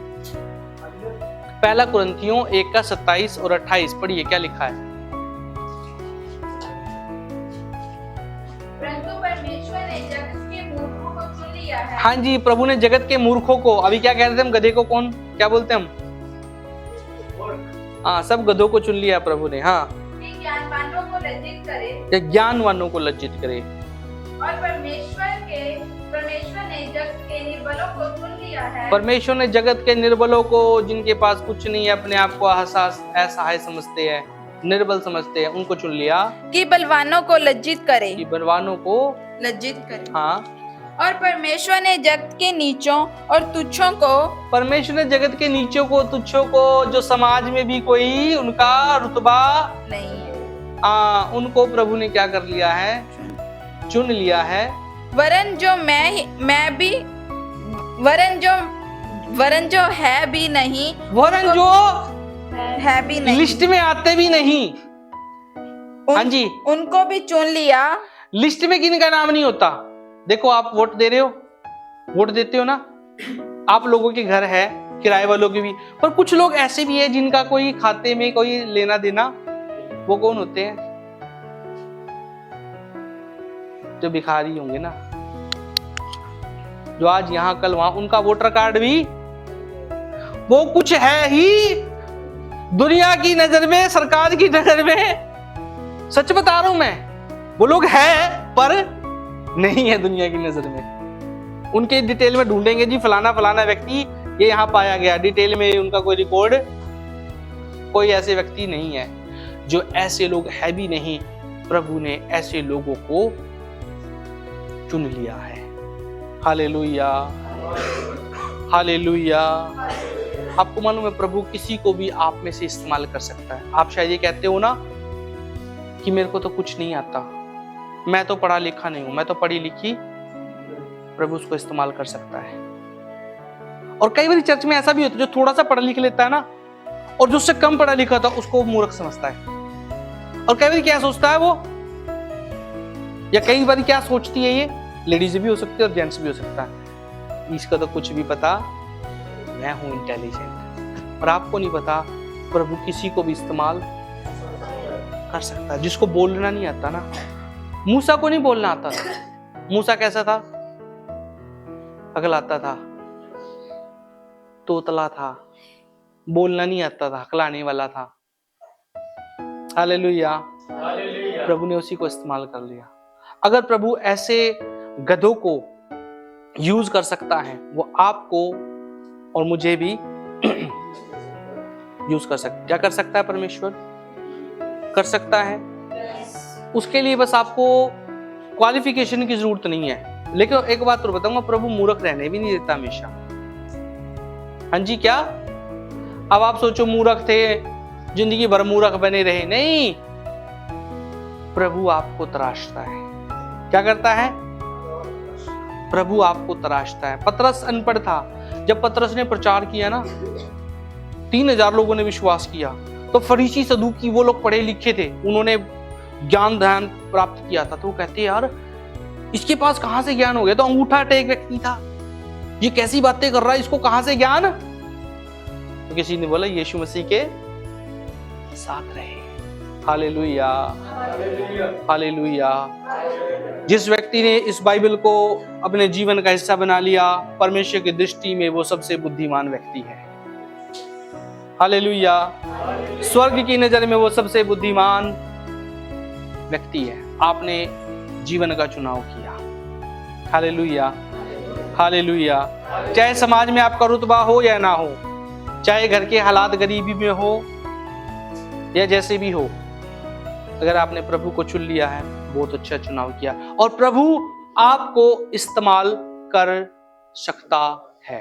[SPEAKER 1] पहला कुरिन्थियों 1 का 27 और 28 पढ़िए, क्या लिखा है?
[SPEAKER 3] परंतु परमेश्वर ने जगत के मूर्खों को चुन लिया है।
[SPEAKER 1] हाँ जी, प्रभु ने जगत के मूर्खों को, अभी क्या कह रहे थे हम? गधे को कौन क्या बोलते हम? हाँ, सब गधों को चुन लिया प्रभु ने। हाँ,
[SPEAKER 3] ज्ञानवानों को लज्जित करे,
[SPEAKER 1] ज्ञानवानों को लज्जित करे।
[SPEAKER 3] और परमेश्वर ने जगत के निर्बलों को चुन लिया है।
[SPEAKER 1] परमेश्वर ने जगत के निर्बलों को, जिनके पास कुछ नहीं है, अपने आप को असहाय समझते हैं, निर्बल समझते हैं, उनको चुन लिया
[SPEAKER 3] कि बलवानों को लज्जित करे,
[SPEAKER 1] कि बलवानों को
[SPEAKER 3] लज्जित करे।
[SPEAKER 1] हाँ,
[SPEAKER 3] और परमेश्वर ने जगत के नीचों और तुच्छों को,
[SPEAKER 1] परमेश्वर ने जगत के नीचों को, तुच्छों को, जो समाज में भी कोई उनका रुतबा
[SPEAKER 3] नहीं है,
[SPEAKER 1] उनको प्रभु ने क्या कर लिया है? चुन लिया है।
[SPEAKER 3] वरन जो है भी नहीं,
[SPEAKER 1] वरन जो
[SPEAKER 3] है भी नहीं,
[SPEAKER 1] लिस्ट में आते भी नहीं। हाँ जी,
[SPEAKER 3] उनको भी चुन लिया।
[SPEAKER 1] लिस्ट में किनका नाम नहीं होता? देखो, आप वोट दे रहे हो, वोट देते हो ना, आप लोगों के घर है, किराए वालों के भी, पर कुछ लोग ऐसे भी है जिनका कोई खाते में कोई लेना देना। वो कौन होते हैं? जो भिखारी होंगे ना, जो आज यहां कल वहां, उनका वोटर कार्ड भी वो कुछ है ही दुनिया की नजर में, सरकार की नजर में। सच बता रहा हूं मैं, वो लोग है पर नहीं है दुनिया की नजर में। उनके डिटेल में ढूंढेंगे जी, फलाना फलाना व्यक्ति ये यहाँ पाया गया, डिटेल में उनका कोई रिकॉर्ड, कोई ऐसे व्यक्ति नहीं है। जो ऐसे लोग है भी नहीं, प्रभु ने ऐसे लोगों को चुन लिया है। Hallelujah, hallelujah. आपको मालूम है, प्रभु किसी को भी आप में से इस्तेमाल कर सकता है। आप शायद ये कहते हो ना कि मेरे को तो कुछ नहीं आता, मैं तो पढ़ा लिखा नहीं हूं, मैं तो पढ़ी लिखी। प्रभु उसको इस्तेमाल कर सकता है। और कई बार चर्च में ऐसा भी होता है, जो थोड़ा सा पढ़ा लिख लेता है ना, और जो उससे कम पढ़ा लिखा था उसको मूर्ख समझता है। और कई बार क्या सोचता है वो, या कई बार क्या सोचती है, ये लेडीज भी हो सकती है और जेंट्स भी हो सकता है, इसका तो कुछ भी पता, मैं हूं इंटेलिजेंट। और आपको नहीं पता, प्रभु किसी को भी इस्तेमाल कर सकता है। जिसको बोलना नहीं आता ना, मूसा को नहीं बोलना आता था। मूसा कैसा था? हकलाता था, तोतला था, बोलना नहीं आता था, हकलाने वाला था। हालेलुया। प्रभु ने उसी को इस्तेमाल कर लिया। अगर प्रभु ऐसे गधों को यूज कर सकता है, वो आपको और मुझे भी यूज कर सकता। क्या कर सकता है? परमेश्वर कर सकता है। उसके लिए बस आपको क्वालिफिकेशन की जरूरत नहीं है। लेकिन एक बात तो बताऊंगा, प्रभु मूर्ख रहने भी नहीं देता हमेशा। हाँ जी, क्या अब आप सोचो मूर्ख थे, जिंदगी भर मूर्ख बने रहे? नहीं, प्रभु आपको तराशता है। क्या करता है? प्रभु आपको तराशता है। पतरस अनपढ़ था, जब पतरस ने प्रचार किया ना, 3000 लोगों ने विश्वास किया। तो फरीसी सदूकी वो लोग पढ़े लिखे थे, उन्होंने ज्ञान ध्यान प्राप्त किया था। तो वो कहते यार इसके पास कहां से ज्ञान हो गया? तो अंगूठा टेक व्यक्ति था, ये कैसी बातें कर रहा है, इसको कहां से ज्ञान? तो किसी ने बोला यीशु मसीह के साथ रहे। Hallelujah, hallelujah. जिस व्यक्ति ने इस बाइबल को अपने जीवन का हिस्सा बना लिया, परमेश्वर की दृष्टि में वो सबसे बुद्धिमान व्यक्ति है। हालेलुया। स्वर्ग की नजर में वो सबसे बुद्धिमान व्यक्ति है। आपने जीवन का चुनाव किया। Hallelujah, hallelujah. चाहे समाज में आपका रुतबा हो या ना हो, चाहे घर के हालात गरीबी में हो या जैसे भी हो, अगर आपने प्रभु को चुन लिया है, बहुत अच्छा चुनाव किया, और प्रभु आपको इस्तेमाल कर सकता है।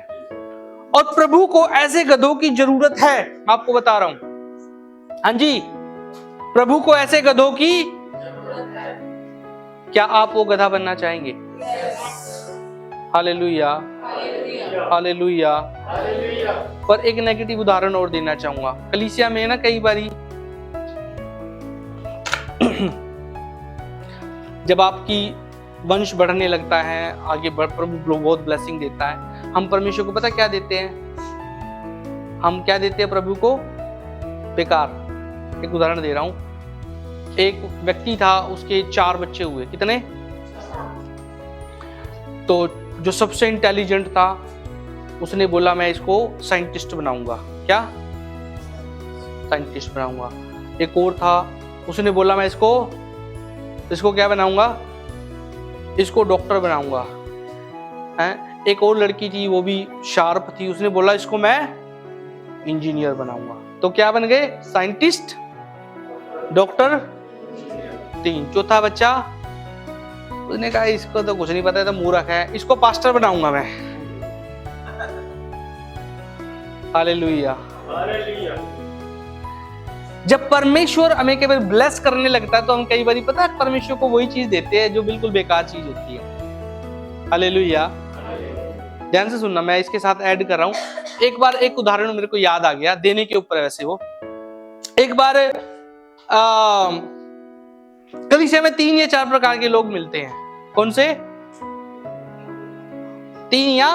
[SPEAKER 1] और प्रभु को ऐसे गधों की जरूरत है, मैं आपको बता रहा हूं। हाँ जी, प्रभु को ऐसे गधों की जरूरत है। क्या आप वो गधा बनना चाहेंगे? Hallelujah, hallelujah. पर एक नेगेटिव उदाहरण और देना चाहूंगा। कलीसिया में ना कई बारी जब आपकी वंश बढ़ने लगता है, आगे बढ़, प्रभु बहुत ब्लेसिंग देता है, हम परमेश्वर को पता क्या देते हैं? हम क्या देते हैं प्रभु को? बेकार। एक उदाहरण दे रहा हूं। एक व्यक्ति था, उसके 4 बच्चे हुए। कितने? तो जो सबसे इंटेलिजेंट था, उसने बोला मैं इसको साइंटिस्ट बनाऊंगा। क्या? साइंटिस्ट बनाऊंगा। एक और था, उसने बोला मैं इसको क्या बनाऊंगा? इसको डॉक्टर बनाऊंगा। हैं? एक और लड़की थी, वो भी शार्प थी, उसने बोला इसको मैं इंजीनियर बनाऊंगा। तो क्या बन गए? Scientist, doctor, 3। चौथा बच्चा, उसने कहा इसको तो कुछ नहीं पता है, तो मूर्ख है, इसको पास्टर बनाऊंगा मैं। Hallelujah, hallelujah. जब परमेश्वर हमें केवल ब्लेस करने लगता है, तो हम कई बार पता है परमेश्वर को वही चीज देते हैं जो बिल्कुल बेकार चीज होती है। हालेलुया। ध्यान से सुनना, मैं इसके साथ ऐड कर रहा हूं। एक बार एक उदाहरण मेरे को याद आ गया, देने के ऊपर। वैसे वो एक बार कलीसिया में 3 या 4 प्रकार के लोग मिलते हैं। कौन से? 3 या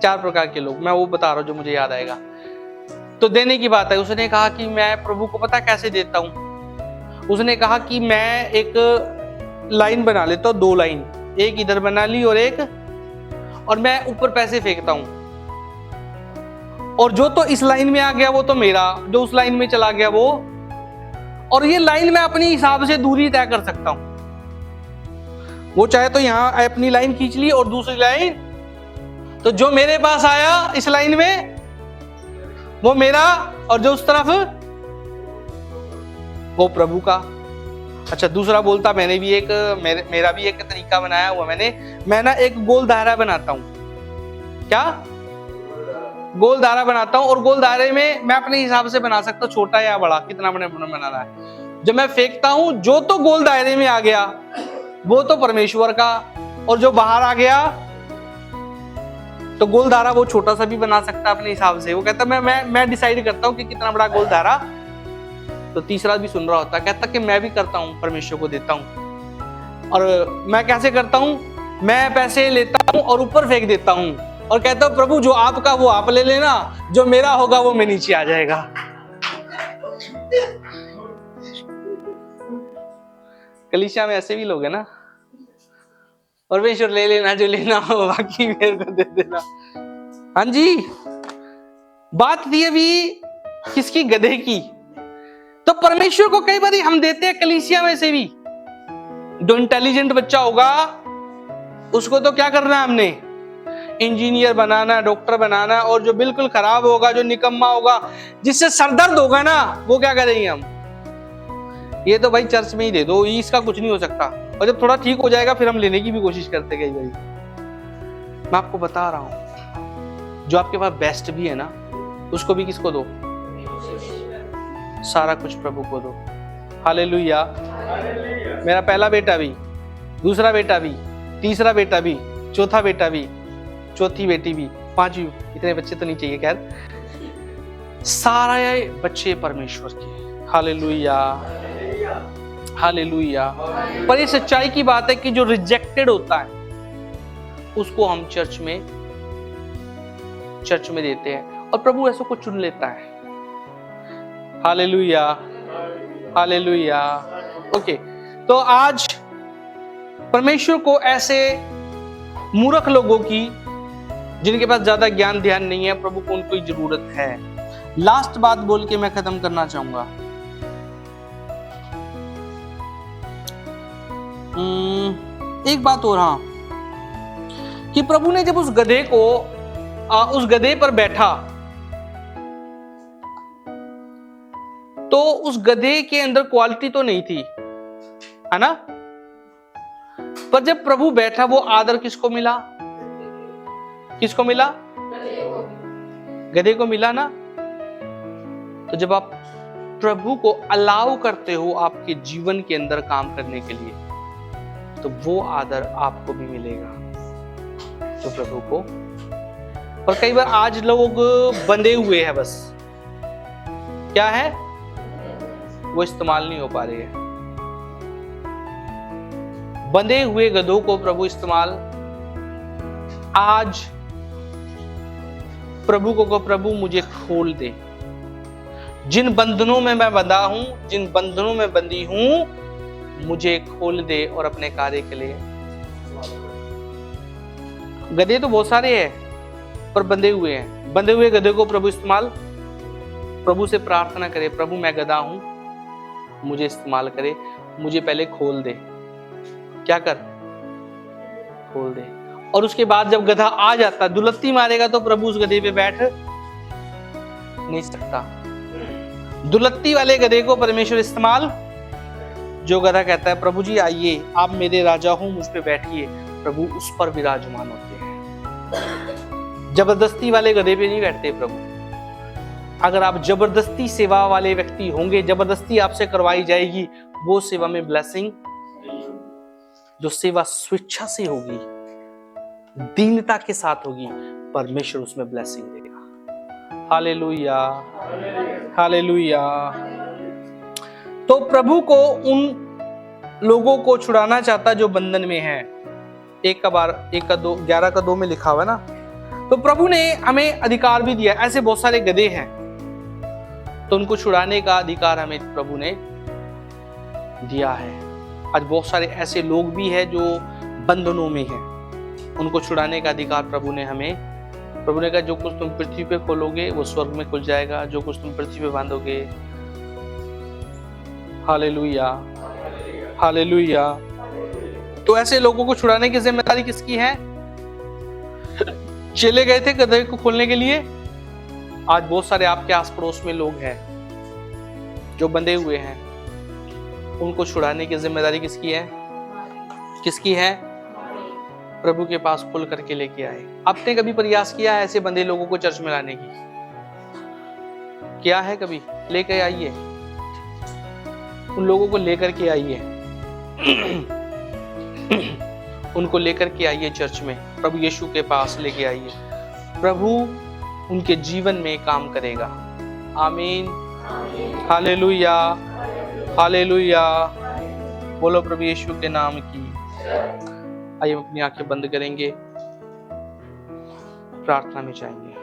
[SPEAKER 1] 4 प्रकार के लोग, मैं वो बता रहा हूं जो मुझे याद आएगा। तो देने की बात है। उसने कहा कि मैं प्रभु को पता कैसे देता हूं? उसने कहा कि मैं एक लाइन बना लेता हूं, 2 लाइन, एक इधर बना ली और मैं ऊपर पैसे फेंकता हूं, और जो तो इस लाइन में आ गया वो तो मेरा, जो उस लाइन में चला गया वो, और ये लाइन मैं अपने हिसाब से दूरी तय कर सकता हूं। वो चाहे तो यहां अपनी लाइन खींच ली और दूसरी लाइन, तो जो मेरे पास आया इस लाइन में वो मेरा, और जो उस तरफ वो प्रभु का। अच्छा, दूसरा बोलता मैंने भी एक मेरा भी एक तरीका बनाया हुआ। मैं ना एक गोल दायरा बनाता हूं। क्या? गोल दायरा बनाता हूं, और गोल दायरे में मैं अपने हिसाब से बना सकता हूं, छोटा या बड़ा, कितना बनाना है। जब मैं फेंकता हूं, जो तो गोल दायरे में आ गया वो तो परमेश्वर का, और जो बाहर आ गया तो गोल दायरा वो छोटा सा भी बना सकता है अपने हिसाब से। वो कहता मैं डिसाइड करता हूं कि कितना बड़ा गोल दायरा। तो तीसरा भी सुन रहा होता, कहता कि मैं भी करता हूं, परमेश्वर को देता हूं। और मैं कैसे करता हूं? मैं पैसे लेता हूं और ऊपर फेंक देता हूं, और कहता हूं प्रभु जो आपका वो आप ले लेना, जो मेरा होगा वो मैं नीचे आ जाएगा। कलीसिया में ऐसे भी लोग हैं ना, परमेश्वर ले लेना जो लेना हो, बाकी मेरे को दे देना। हाँ जी, बात थी अभी किसकी? गधे की। तो परमेश्वर को कई बार हम देते हैं कलीसिया में से भी। जो इंटेलिजेंट बच्चा होगा उसको तो क्या करना है हमने? इंजीनियर बनाना, डॉक्टर बनाना, और जो बिल्कुल खराब होगा, जो निकम्मा होगा, जिससे सरदर्द होगा ना, वो क्या करेंगे हम? ये तो भाई चर्च में ही दे दो, इसका कुछ नहीं हो सकता। और जब थोड़ा ठीक हो जाएगा फिर हम लेने की भी कोशिश करते कई बार। मैं आपको बता रहा हूं, जो आपके पास बेस्ट भी है ना, उसको भी किसको दो? सारा कुछ प्रभु को दो। हालेलुया। मेरा पहला बेटा भी, दूसरा बेटा भी, तीसरा बेटा भी, चौथा बेटा भी, चौथी बेटी भी, 5वीं, इतने बच्चे तो नहीं चाहिए, खैर सारे बच्चे परमेश्वर के। Hallelujah, hallelujah. पर ये सच्चाई की बात है कि जो रिजेक्टेड होता है उसको हम चर्च में देते हैं और प्रभु ऐसे को चुन लेता है। Hallelujah, hallelujah. ओके, तो आज परमेश्वर को ऐसे मूर्ख लोगों की, जिनके पास ज्यादा ज्ञान ध्यान नहीं है, प्रभु को उनको जरूरत है। लास्ट बात बोल के मैं खत्म करना चाहूंगा। एक बात और, हाँ, कि प्रभु ने जब उस गधे पर बैठा तो उस गधे के अंदर क्वालिटी तो नहीं थी, है ना? पर जब प्रभु बैठा वो आदर किसको मिला? किसको मिला? गधे को मिला ना। तो जब आप प्रभु को अलाउ करते हो आपके जीवन के अंदर काम करने के लिए, तो वो आदर आपको भी मिलेगा जो प्रभु को। पर कई बार आज लोग बंधे हुए हैं, बस क्या है, वो इस्तेमाल नहीं हो पा रहे हैं। बंधे हुए गधों को प्रभु इस्तेमाल, आज प्रभु को कहो, प्रभु मुझे खोल दे। जिन बंधनों में मैं बंधा हूं, जिन बंधनों में बंधी हूं, मुझे खोल दे और अपने कार्य के लिए। गधे तो बहुत सारे हैं पर बंधे हुए हैं। बंधे हुए गधे को प्रभु इस्तेमाल, प्रभु से प्रार्थना करे, प्रभु मैं गधा हूं, मुझे इस्तेमाल करे, मुझे पहले खोल दे। क्या कर? खोल दे। और उसके बाद जब गधा आ जाता, दुलत्ती मारेगा, तो प्रभु उस गधे पे बैठ नहीं सकता। दुलत्ती वाले गधे को परमेश्वर इस्तेमाल, जो गधा कहता है प्रभु जी आइए, आप मेरे राजा हो, मुझ पे बैठिए, प्रभु उस पर विराजमान होते हैं। जबरदस्ती वाले गधे पे नहीं बैठते प्रभु। अगर आप जबरदस्ती सेवा वाले व्यक्ति होंगे, जबरदस्ती आपसे करवाई जाएगी, वो सेवा में ब्लेसिंग, जो सेवा स्वेच्छा से होगी, दीनता के साथ होगी, परमेश्वर उसमें ब्लेसिंग देगा। Hallelujah, hallelujah. तो प्रभु को उन लोगों को छुड़ाना चाहता जो बंधन में है। 11:2 में लिखा हुआ है ना। तो प्रभु ने हमें अधिकार भी दिया। ऐसे बहुत सारे गधे हैं, तो उनको छुड़ाने का अधिकार हमें प्रभु ने दिया है। आज बहुत सारे ऐसे लोग भी हैं जो बंधनों में हैं, उनको छुड़ाने का अधिकार प्रभु ने कहा, जो कुछ तुम पृथ्वी पे खोलोगे वो स्वर्ग में खुल जाएगा, जो कुछ तुम पृथ्वी पे बांधोगे। Hallelujah, hallelujah. तो ऐसे लोगों को छुड़ाने की जिम्मेदारी किसकी है? चले गए थे गधे को खोलने के लिए। आज बहुत सारे आपके आस पड़ोस में लोग हैं जो बंधे हुए हैं, उनको छुड़ाने की जिम्मेदारी किसकी है? किसकी है? प्रभु के पास खुल करके लेके आए। आपने कभी प्रयास किया है ऐसे बंधे लोगों को चर्च में लाने की? क्या है? कभी लेकर आइए, उन लोगों को लेकर के आइए, उनको लेकर के आइए चर्च में, प्रभु यीशु के पास लेके आइए। प्रभु उनके जीवन में काम करेगा। आमीन, हालेलुया, हालेलुया। बोलो प्रभु यीशु के नाम की। आइए हम अपनी आंखें बंद करेंगे, प्रार्थना में जाएंगे।